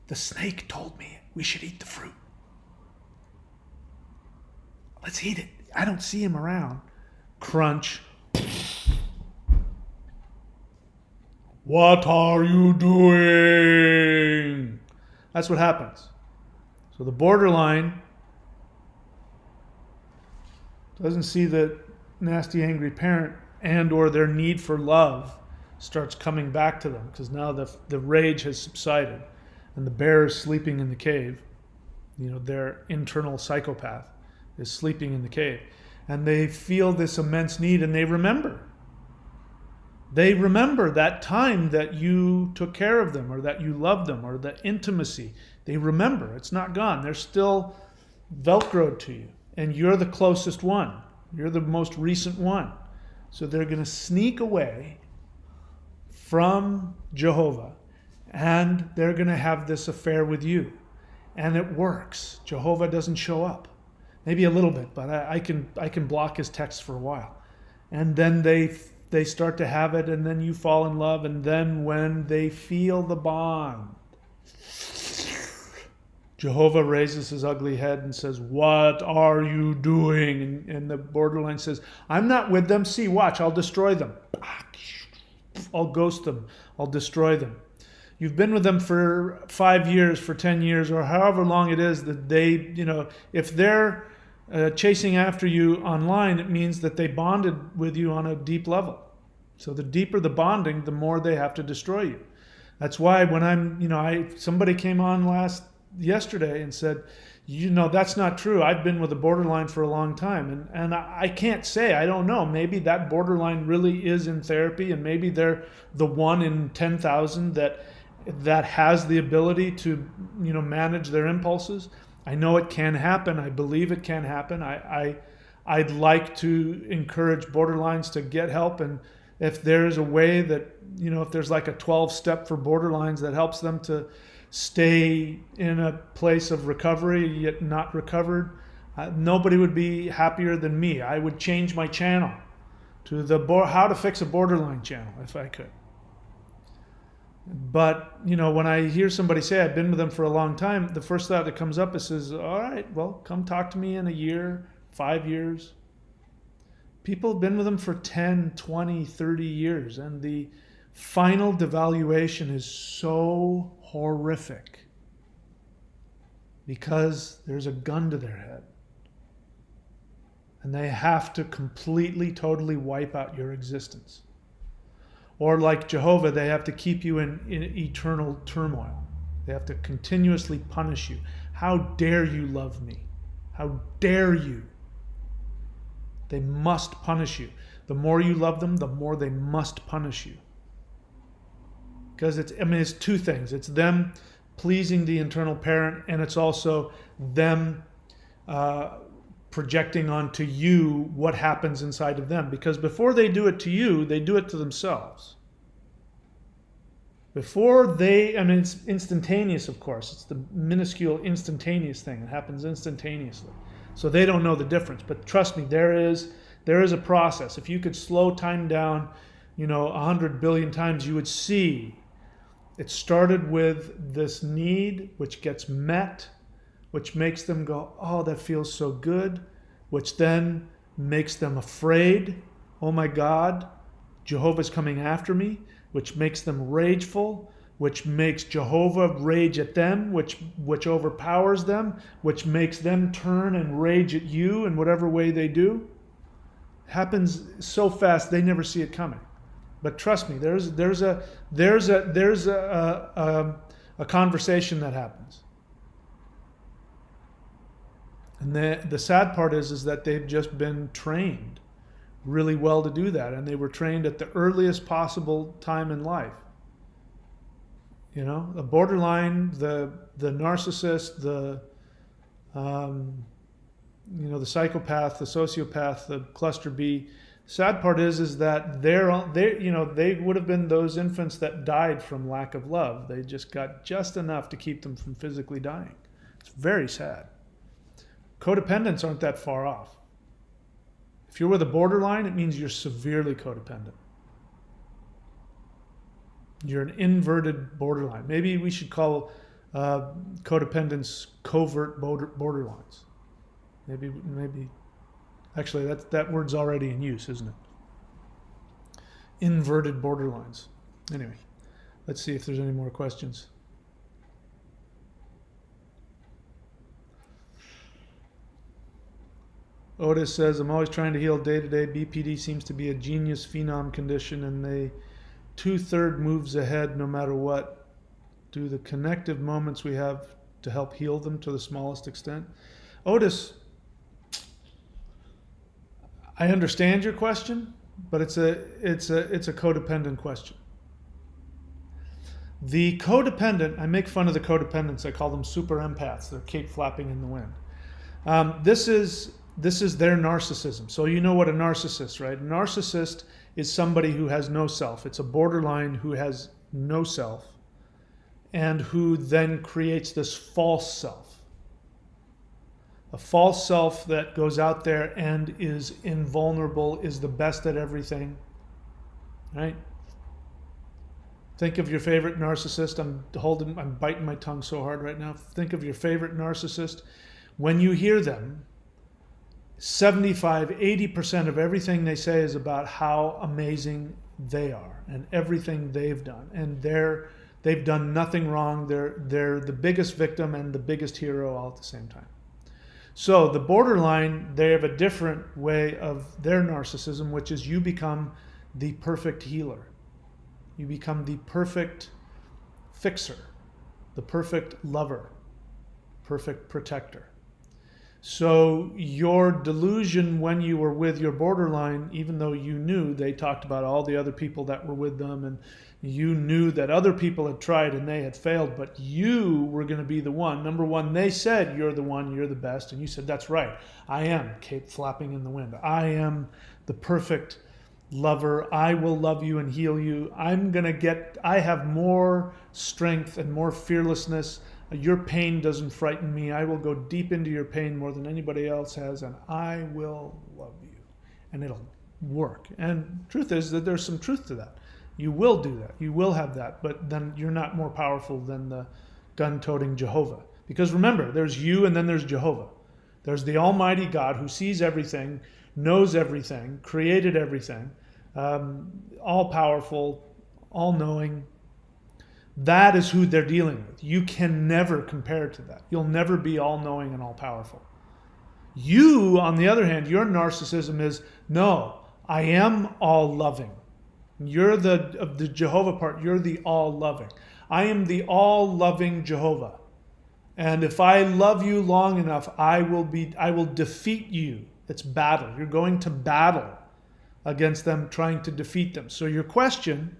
The snake told me we should eat the fruit. Let's eat it. I don't see him around. Crunch. What are you doing? That's what happens. So the borderline doesn't see the nasty, angry parent and or their need for love starts coming back to them, because now the rage has subsided and the bear is sleeping in the cave. Their internal psychopath is sleeping in the cave. And they feel this immense need, and they remember. They remember that time that you took care of them, or that you loved them, or the intimacy. They remember. It's not gone. They're still Velcroed to you. And you're the closest one. You're the most recent one. So they're going to sneak away from Jehovah, and they're going to have this affair with you. And it works. Jehovah doesn't show up. Maybe a little bit, but I can block his text for a while. And then they start to have it, and then you fall in love, and then when they feel the bond, Jehovah raises his ugly head and says, "What are you doing?" And the borderline says, "I'm not with them. See, watch, I'll destroy them. I'll ghost them. I'll destroy them." You've been with them for 5 years, for 10 years, or however long it is that they, if they're chasing after you online, it means that they bonded with you on a deep level. So the deeper the bonding, the more they have to destroy you. That's why when somebody came on yesterday and said, that's not true. I've been with a borderline for a long time. And I can't say, I don't know. Maybe that borderline really is in therapy, and maybe they're the one in 10,000 that has the ability to, manage their impulses. I know it can happen. I believe it can happen. I'd like to encourage borderlines to get help. And if there's a way that, if there's like a 12-step for borderlines that helps them to stay in a place of recovery yet not recovered, nobody would be happier than me. I would change my channel to the How to Fix a Borderline channel if I could. But, when I hear somebody say I've been with them for a long time, the first thought that comes up is, all right, well, come talk to me in a year, 5 years. People have been with them for 10, 20, 30 years, and the final devaluation is so horrific because there's a gun to their head. And they have to completely, totally wipe out your existence. Or like Jehovah, they have to keep you in eternal turmoil. They have to continuously punish you. How dare you love me? How dare you? They must punish you. The more you love them, the more they must punish you. Because it's two things. It's them pleasing the internal parent, and it's also them projecting onto you what happens inside of them. Because before they do it to you, they do it to themselves. It's instantaneous, of course. It's the minuscule instantaneous thing. It happens instantaneously. So they don't know the difference. But trust me, there is a process. If you could slow time down, 100 billion times, you would see it started with this need, which gets met, which makes them go, oh, that feels so good, which then makes them afraid. Oh my God, Jehovah's coming after me, which makes them rageful, which makes Jehovah rage at them, which overpowers them, which makes them turn and rage at you in whatever way they do. It happens so fast, they never see it coming. But trust me, there's a conversation that happens. And the sad part is that they've just been trained really well to do that, and they were trained at the earliest possible time in life. The borderline, the narcissist, the psychopath, the sociopath, the cluster B. Sad part is that they would have been those infants that died from lack of love. They just got just enough to keep them from physically dying. It's very sad. Codependents aren't that far off. If you're with a borderline, it means you're severely codependent. You're an inverted borderline. Maybe we should call codependents covert borderlines. Maybe. Actually, that word's already in use, isn't it? Inverted borderlines. Anyway, let's see if there's any more questions. Otis says, I'm always trying to heal day to day. BPD seems to be a genius phenom condition, and they 2/3 moves ahead no matter what. Do the connective moments we have to help heal them to the smallest extent? Otis, I understand your question, but it's a codependent question. The codependent, I make fun of the codependents. I call them super empaths. They're cape flapping in the wind. This is their narcissism. So you know what a narcissist, right? A narcissist is somebody who has no self. It's a borderline who has no self and who then creates this false self. A false self that goes out there and is invulnerable, is the best at everything, right? Think of your favorite narcissist. I'm biting my tongue so hard right now. Think of your favorite narcissist. When you hear them, 75-80% of everything they say is about how amazing they are and everything they've done. And they've done nothing wrong. They're the biggest victim and the biggest hero all at the same time. So the borderline, they have a different way of their narcissism, which is you become the perfect healer. You become the perfect fixer, the perfect lover, perfect protector. So your delusion when you were with your borderline, even though you knew they talked about all the other people that were with them and you knew that other people had tried and they had failed, but you were going to be the one. Number one, they said you're the one, you're the best. And you said, that's right. I am cape flapping in the wind. I am the perfect lover. I will love you and heal you. I have more strength and more fearlessness. Your pain doesn't frighten me. I will go deep into your pain more than anybody else has, and I will love you. And it'll work. And truth is that there's some truth to that. You will do that. You will have that, but then you're not more powerful than the gun-toting Jehovah. Because remember, there's you and then there's Jehovah. There's the Almighty God who sees everything, knows everything, created everything, all-powerful, all-knowing. That is who they're dealing with. You can never compare to that. You'll never be all-knowing and all-powerful. You, on the other hand, your narcissism is, no, I am all-loving. You're of the Jehovah part, you're the all-loving. I am the all-loving Jehovah. And if I love you long enough, I will defeat you. It's battle. You're going to battle against them, trying to defeat them. So your question,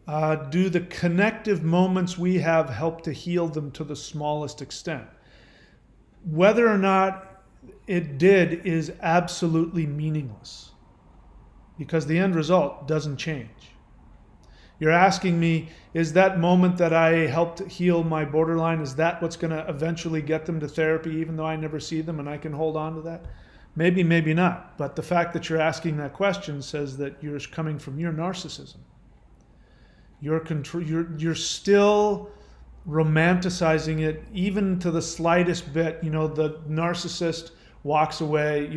do the connective moments we have help to heal them to the smallest extent? Whether or not it did is absolutely meaningless because the end result doesn't change. You're asking me, is that moment that I helped heal my borderline, is that what's going to eventually get them to therapy even though I never see them and I can hold on to that? Maybe, maybe not. But the fact that you're asking that question says that you're coming from your narcissism. You're still romanticizing it even to the slightest bit. You know, the narcissist walks away,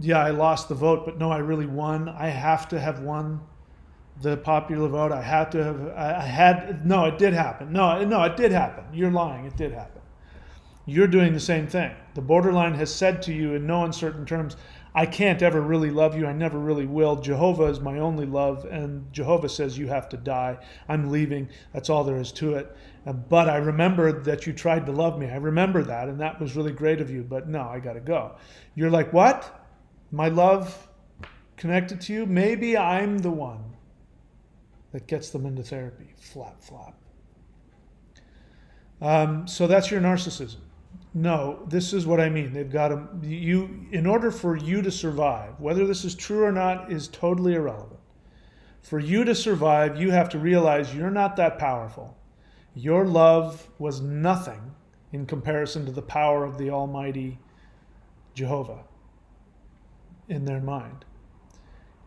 yeah, I lost the vote, but no, I really won. I have to have won the popular vote. No, it did happen. No, it did happen. You're lying. It did happen. You're doing the same thing. The borderline has said to you in no uncertain terms, I can't ever really love you. I never really will. Jehovah is my only love. And Jehovah says you have to die. I'm leaving. That's all there is to it. But I remember that you tried to love me. I remember that. And that was really great of you. But no, I got to go. You're like, what? My love connected to you? Maybe I'm the one that gets them into therapy. Flap, flap. So that's your narcissism. No, this is what I mean. They've got in order for you to survive, whether this is true or not is totally irrelevant. For you to survive, you have to realize you're not that powerful. Your love was nothing in comparison to the power of the Almighty Jehovah in their mind.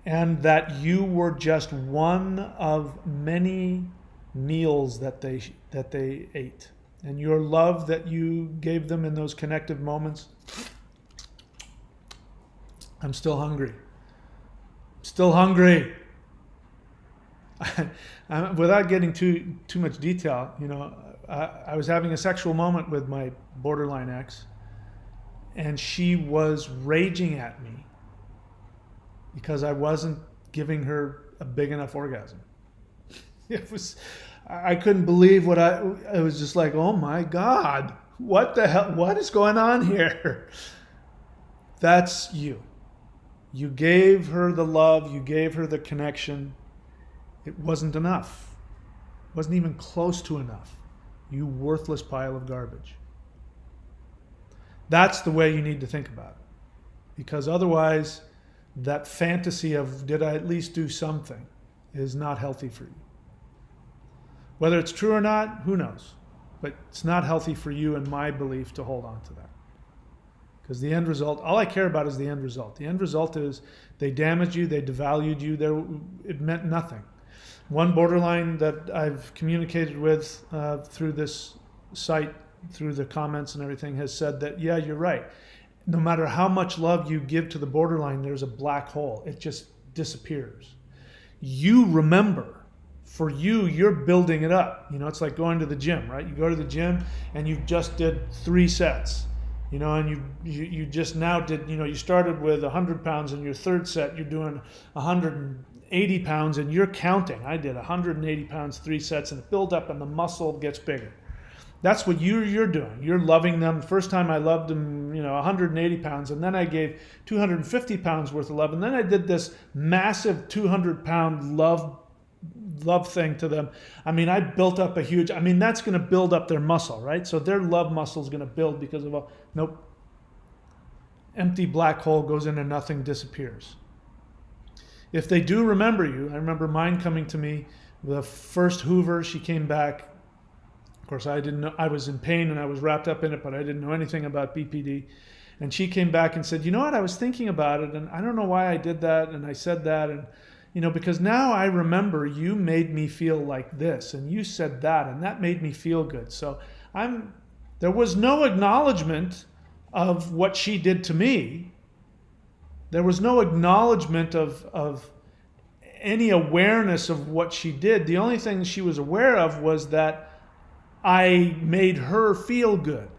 And that you were just one of many meals that they ate. And your love that you gave them in those connective moments, I'm still hungry. Still hungry. Without getting too much detail, I was having a sexual moment with my borderline ex, and she was raging at me because I wasn't giving her a big enough orgasm. I couldn't believe I was just like, oh my God, what the hell, what is going on here? That's you. You gave her the love, you gave her the connection. It wasn't enough. It wasn't even close to enough. You worthless pile of garbage. That's the way you need to think about it. Because otherwise, that fantasy of, did I at least do something, is not healthy for you. Whether it's true or not, who knows? But it's not healthy for you, in my belief, to hold on to that. Because the end result, all I care about is the end result. The end result is they damaged you, they devalued you, it meant nothing. One borderline that I've communicated with through this site, through the comments and everything, has said that, yeah, you're right. No matter how much love you give to the borderline, there's a black hole. It just disappears. You remember. For you, you're building it up. You know, it's like going to the gym, right? You go to the gym and you just did 3 sets. You know, and you just now did, you know, you started with 100 pounds, and your third set you're doing 180 pounds, and you're counting. I did 180 pounds, 3 sets, and it builds up and the muscle gets bigger. That's what you're doing. You're loving them. The first time I loved them, you know, 180 pounds, and then I gave 250 pounds worth of love, and then I did this massive 200-pound love thing to them. I mean, I built up that's going to build up their muscle, right? So their love muscle is going to build because of nope. Empty black hole goes into nothing, disappears. If they do remember you, I remember mine coming to me, the first Hoover, she came back. Of course, I didn't know, I was in pain and I was wrapped up in it, but I didn't know anything about BPD. And she came back and said, you know what, I was thinking about it, and I don't know why I did that, and I said that, and you know, because now I remember you made me feel like this, and you said that, and that made me feel good. So there was no acknowledgement of what she did to me. There was no acknowledgement of any awareness of what she did. The only thing she was aware of was that I made her feel good.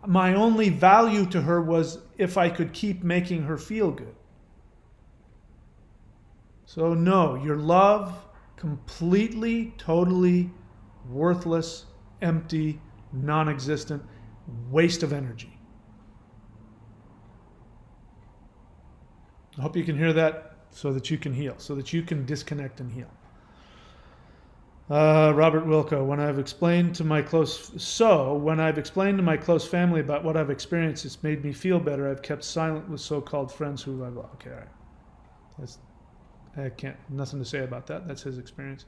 My only value to her was if I could keep making her feel good. So no, your love, completely, totally worthless, empty, non-existent, waste of energy. I hope you can hear that so that you can heal, so that you can disconnect and heal. Robert Wilco, when I've explained to my close family about what I've experienced, it's made me feel better. I've kept silent with so-called friends who I love. Okay, all right. I can't, nothing to say about that. That's his experience.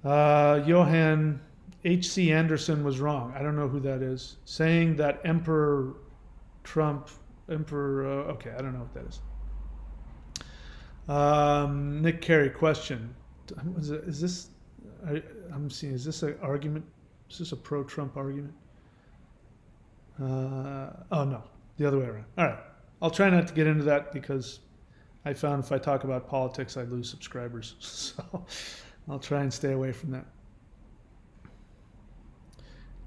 Johan H.C. Anderson was wrong. I don't know who that is. Saying that Emperor Trump, okay, I don't know what that is. Nick Carey, question. Is this an argument? Is this a pro-Trump argument? Oh no, the other way around. All right. I'll try not to get into that because I found if I talk about politics, I lose subscribers. So I'll try and stay away from that.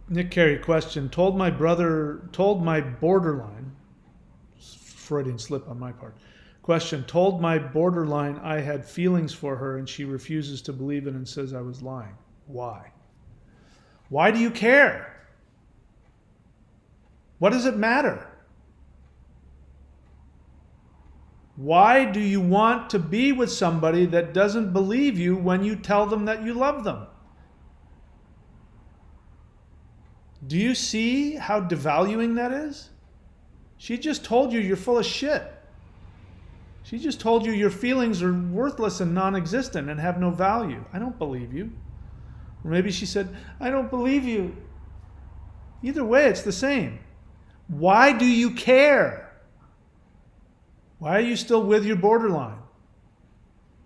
Nick Carey, question. Told my borderline, Freudian slip on my part. Question. Told my borderline I had feelings for her and she refuses to believe it and says I was lying. Why? Why do you care? What does it matter? Why do you want to be with somebody that doesn't believe you when you tell them that you love them? Do you see how devaluing that is? She just told you you're full of shit. She just told you your feelings are worthless and non-existent and have no value. I don't believe you. Or maybe she said, I don't believe you. Either way, it's the same. Why do you care? Why are you still with your borderline?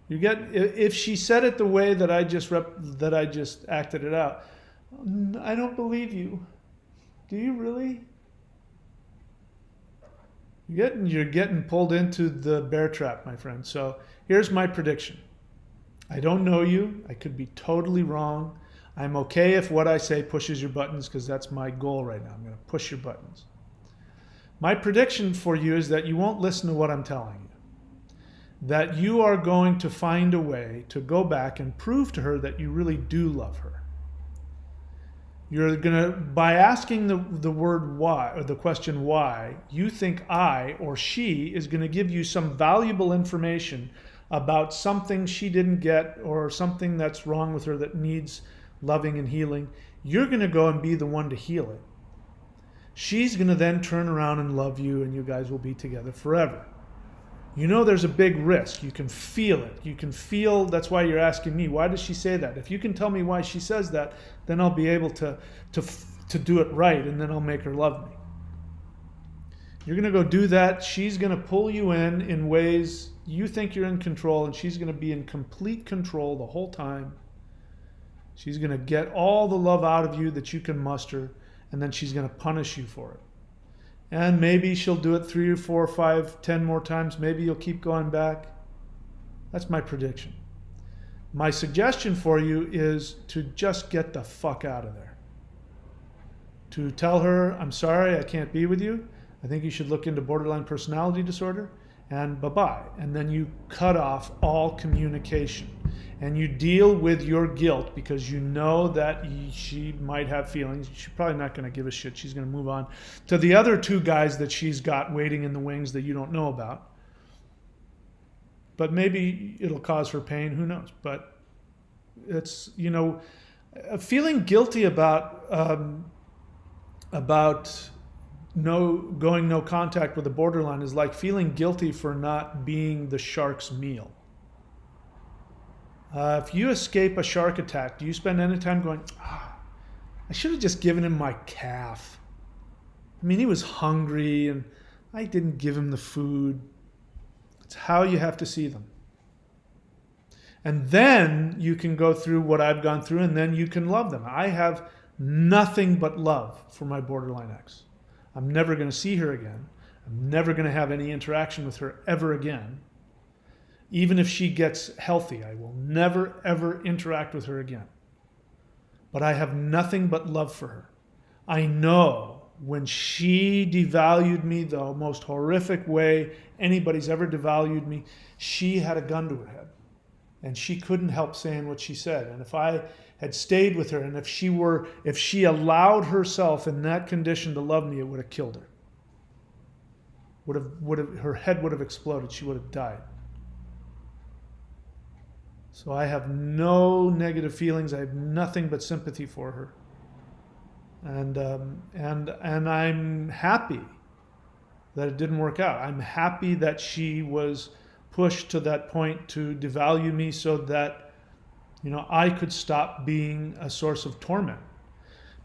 If she said it the way that I just acted it out, I don't believe you. Do you really? You're getting pulled into the bear trap, my friend. So here's my prediction. I don't know you. I could be totally wrong. I'm okay if what I say pushes your buttons because that's my goal right now. I'm going to push your buttons. My prediction for you is that you won't listen to what I'm telling you. that you are going to find a way to go back and prove to her that you really do love her. You're going to, by asking the word why, or the question why, you think I or she is going to give you some valuable information about something she didn't get or something that's wrong with her that needs loving and healing. You're going to go and be the one to heal it. She's going to then turn around and love you, and you guys will be together forever. You know there's a big risk. You can feel it. You can feel, that's why you're asking me, why does she say that? If you can tell me why she says that, then I'll be able to do it right, and then I'll make her love me. You're going to go do that. She's going to pull you in ways you think you're in control, and she's going to be in complete control the whole time. She's going to get all the love out of you that you can muster, and then she's going to punish you for it. And maybe she'll do it 3 or 4 or 5, 10 more times. Maybe you'll keep going back. That's my prediction. My suggestion for you is to just get the fuck out of there. To tell her, I'm sorry, I can't be with you. I think you should look into borderline personality disorder, and bye-bye. And then you cut off all communication. And you deal with your guilt because you know that she might have feelings. She's probably not going to give a shit. She's going to move on to the other 2 guys that she's got waiting in the wings that you don't know about. But maybe it'll cause her pain. Who knows? But it's, feeling guilty about no contact with a borderline is like feeling guilty for not being the shark's meal. If you escape a shark attack, do you spend any time going, I should have just given him my calf? I mean, he was hungry and I didn't give him the food. It's how you have to see them. And then you can go through what I've gone through, and then you can love them. I have nothing but love for my borderline ex. I'm never going to see her again. I'm never going to have any interaction with her ever again. Even if she gets healthy, I will never, ever interact with her again. But I have nothing but love for her. I know when she devalued me the most horrific way anybody's ever devalued me, she had a gun to her head. And she couldn't help saying what she said. And if I had stayed with her, and if she allowed herself in that condition to love me, it would have killed her. Her head would have exploded. She would have died. So I have no negative feelings. I have nothing but sympathy for her. And I'm happy that it didn't work out. I'm happy that she was pushed to that point to devalue me so that, I could stop being a source of torment.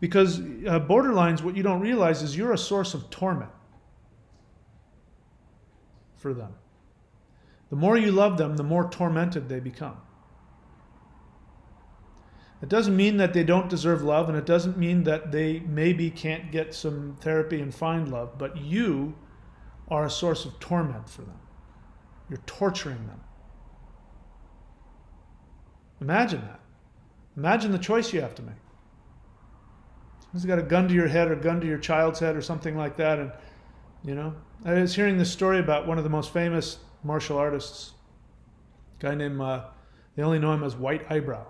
Because borderlines, what you don't realize is you're a source of torment for them. The more you love them, the more tormented they become. It doesn't mean that they don't deserve love, and it doesn't mean that they maybe can't get some therapy and find love, but you are a source of torment for them. You're torturing them. Imagine that. Imagine the choice you have to make. Someone's got a gun to your head or a gun to your child's head or something like that. And, I was hearing this story about one of the most famous martial artists, a guy named, they only know him as White Eyebrow.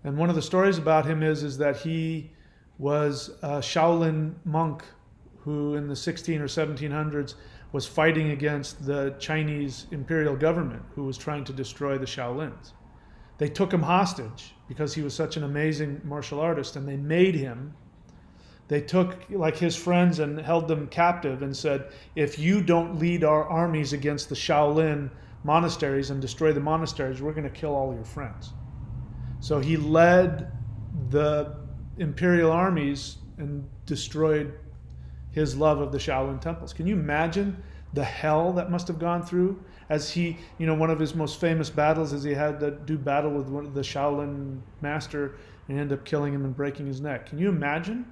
And one of the stories about him is that he was a Shaolin monk who in the 16 or 1700s was fighting against the Chinese imperial government who was trying to destroy the Shaolins. They took him hostage because he was such an amazing martial artist, and they made him. They took his friends and held them captive and said, if you don't lead our armies against the Shaolin monasteries and destroy the monasteries, we're going to kill all your friends. So he led the imperial armies and destroyed his love of the Shaolin temples. Can you imagine the hell that must have gone through as he, one of his most famous battles is he had to do battle with one of the Shaolin master and end up killing him and breaking his neck. Can you imagine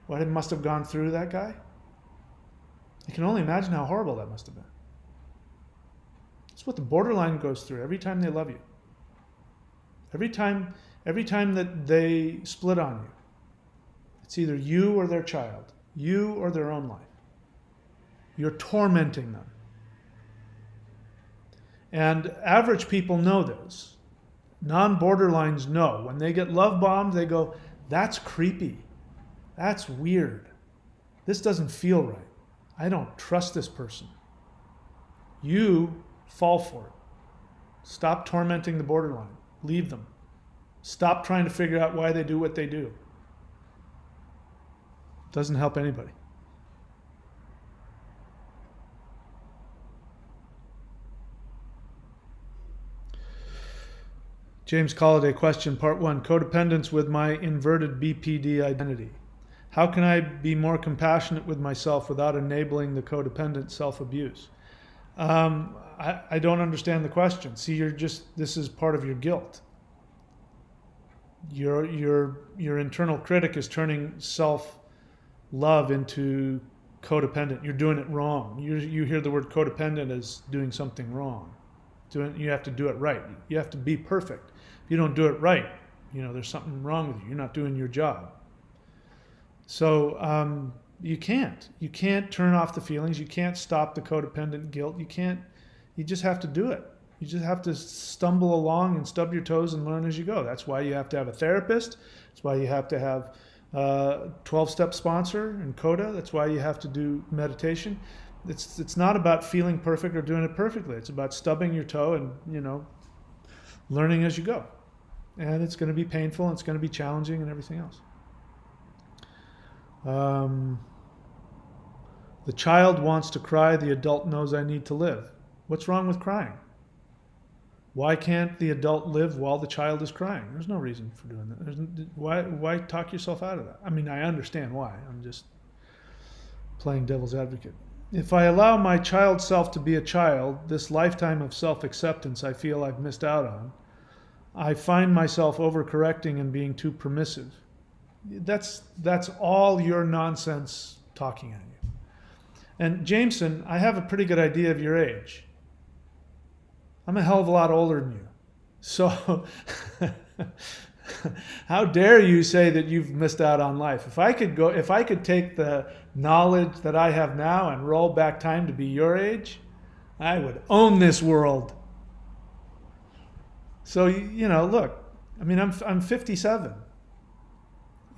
what it must have gone through that guy? I can only imagine how horrible that must have been. That's what the borderline goes through every time they love you. Every time that they split on you. It's either you or their child, you or their own life. You're tormenting them. And average people know this. Non-borderlines know. When they get love bombed, they go, that's creepy. That's weird. This doesn't feel right. I don't trust this person. You fall for it. Stop tormenting the borderline. Leave them. Stop trying to figure out why they do what they do. Doesn't help anybody. James Colliday, question part 1. Codependence with my inverted BPD identity. How can I be more compassionate with myself without enabling the codependent self-abuse? I don't understand the question. See, this is part of your guilt. Your internal critic is turning self-love into codependent. You're doing it wrong. You hear the word codependent as doing something wrong. You have to do it right. You have to be perfect. If you don't do it right, there's something wrong with you. You're not doing your job. So you can't turn off the feelings. You can't stop the codependent guilt. You just have to do it. You just have to stumble along and stub your toes and learn as you go. That's why you have to have a therapist. That's why you have to have a 12-step sponsor and CODA. That's why you have to do meditation. It's not about feeling perfect or doing it perfectly. It's about stubbing your toe and, learning as you go. And it's going to be painful and it's going to be challenging and everything else. The child wants to cry. The adult knows I need to live. What's wrong with crying? Why can't the adult live while the child is crying? There's no reason for doing that. Why talk yourself out of that? I mean, I understand why. I'm just playing devil's advocate. If I allow my child self to be a child, this lifetime of self-acceptance I feel I've missed out on, I find myself overcorrecting and being too permissive. That's all your nonsense talking at you. And Jameson, I have a pretty good idea of your age. I'm a hell of a lot older than you. So how dare you say that you've missed out on life? If I could take the knowledge that I have now and roll back time to be your age, I would own this world. So, look, I mean, I'm 57.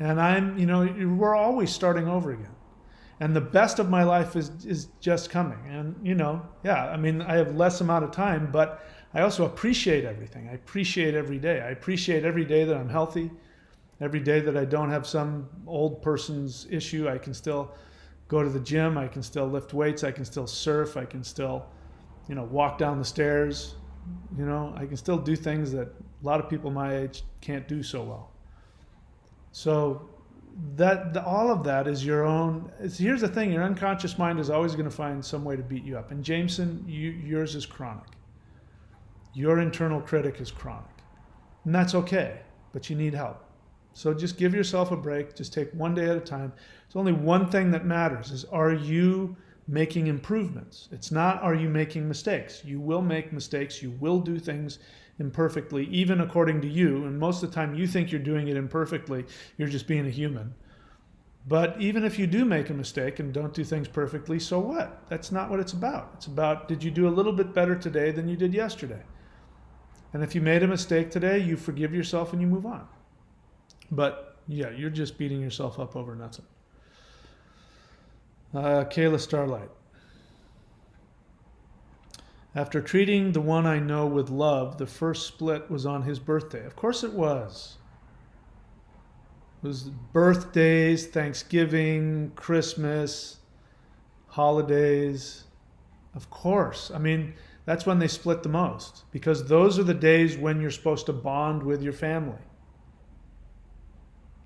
And we're always starting over again. And the best of my life is just coming. And, I have less amount of time, but I also appreciate everything. I appreciate every day. I appreciate every day that I'm healthy, every day that I don't have some old person's issue. I can still go to the gym. I can still lift weights. I can still surf. I can still, walk down the stairs. I can still do things that a lot of people my age can't do so well. So all of that is your own. Here's the thing: your unconscious mind is always going to find some way to beat you up. And Jameson, yours is chronic. Your internal critic is chronic, and that's okay. But you need help. So just give yourself a break. Just take one day at a time. It's only one thing that matters: is are you making improvements? It's not are you making mistakes. You will make mistakes. You will do things imperfectly, even according to you. And most of the time you think you're doing it imperfectly. You're just being a human. But even if you do make a mistake and don't do things perfectly, so what? That's not what it's about. It's about, did you do a little bit better today than you did yesterday? And if you made a mistake today, you forgive yourself and you move on. But yeah, you're just beating yourself up over nothing. Kayla Starlight. After treating the one I know with love, the first split was on his birthday. Of course it was. It was birthdays, Thanksgiving, Christmas, holidays. Of course. I mean, that's when they split the most, because those are the days when you're supposed to bond with your family.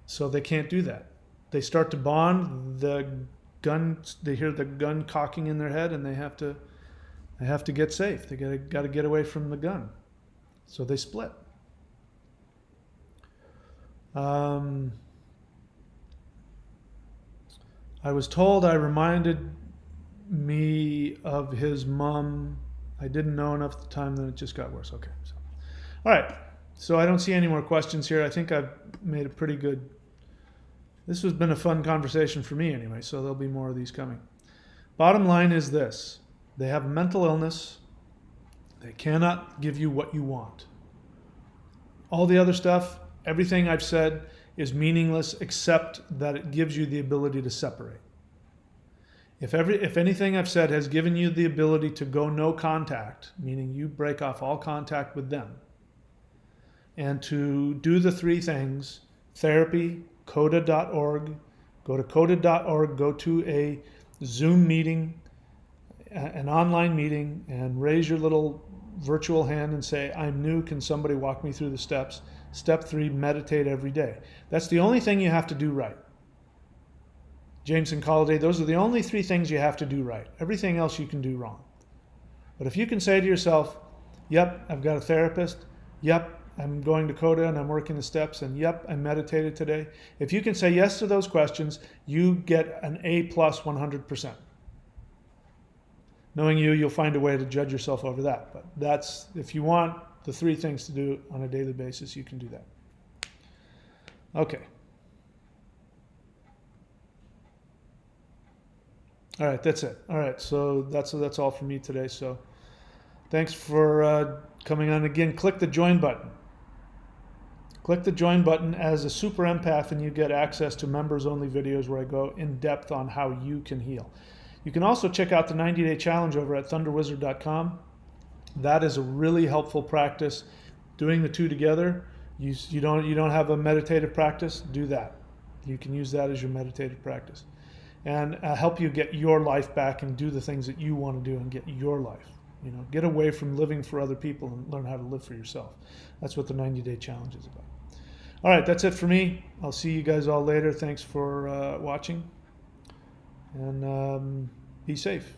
So they can't do that. They start to bond, they hear the gun cocking in their head, and they have to get safe. They got to get away from the gun. So they split. I was told I reminded me of his mom. I didn't know enough at the time, then it just got worse. Okay. So, all right. So I don't see any more questions here. I think I've made a pretty good... This has been a fun conversation for me anyway, so there'll be more of these coming. Bottom line is this. They have mental illness. They cannot give you what you want. All the other stuff, everything I've said is meaningless except that it gives you the ability to separate. If anything I've said has given you the ability to go no contact, meaning you break off all contact with them, and to do the three things, therapy, coda.org, go to coda.org, go to a Zoom meeting, an online meeting, and raise your little virtual hand and say, I'm new, can somebody walk me through the steps? Step 3, meditate every day. That's the only thing you have to do right. James and Colliday, those are the only 3 things you have to do right. Everything else you can do wrong. But if you can say to yourself, yep, I've got a therapist, yep, I'm going to Coda and I'm working the steps, and yep, I meditated today. If you can say yes to those questions, you get an A plus 100%. Knowing you, you'll find a way to judge yourself over that. But that's, if you want the 3 things to do on a daily basis, you can do that. Okay. All right, that's it. All right, so that's all for me today. So thanks for coming on again. Click the join button. Click the join button as a super empath, and you get access to members-only videos where I go in depth on how you can heal. You can also check out the 90-day challenge over at thunderwizard.com. That is a really helpful practice. Doing the 2 together, you don't have a meditative practice, do that. You can use that as your meditative practice. And help you get your life back and do the things that you want to do and get your life. Get away from living for other people and learn how to live for yourself. That's what the 90-day challenge is about. All right, that's it for me. I'll see you guys all later. Thanks for watching. And be safe.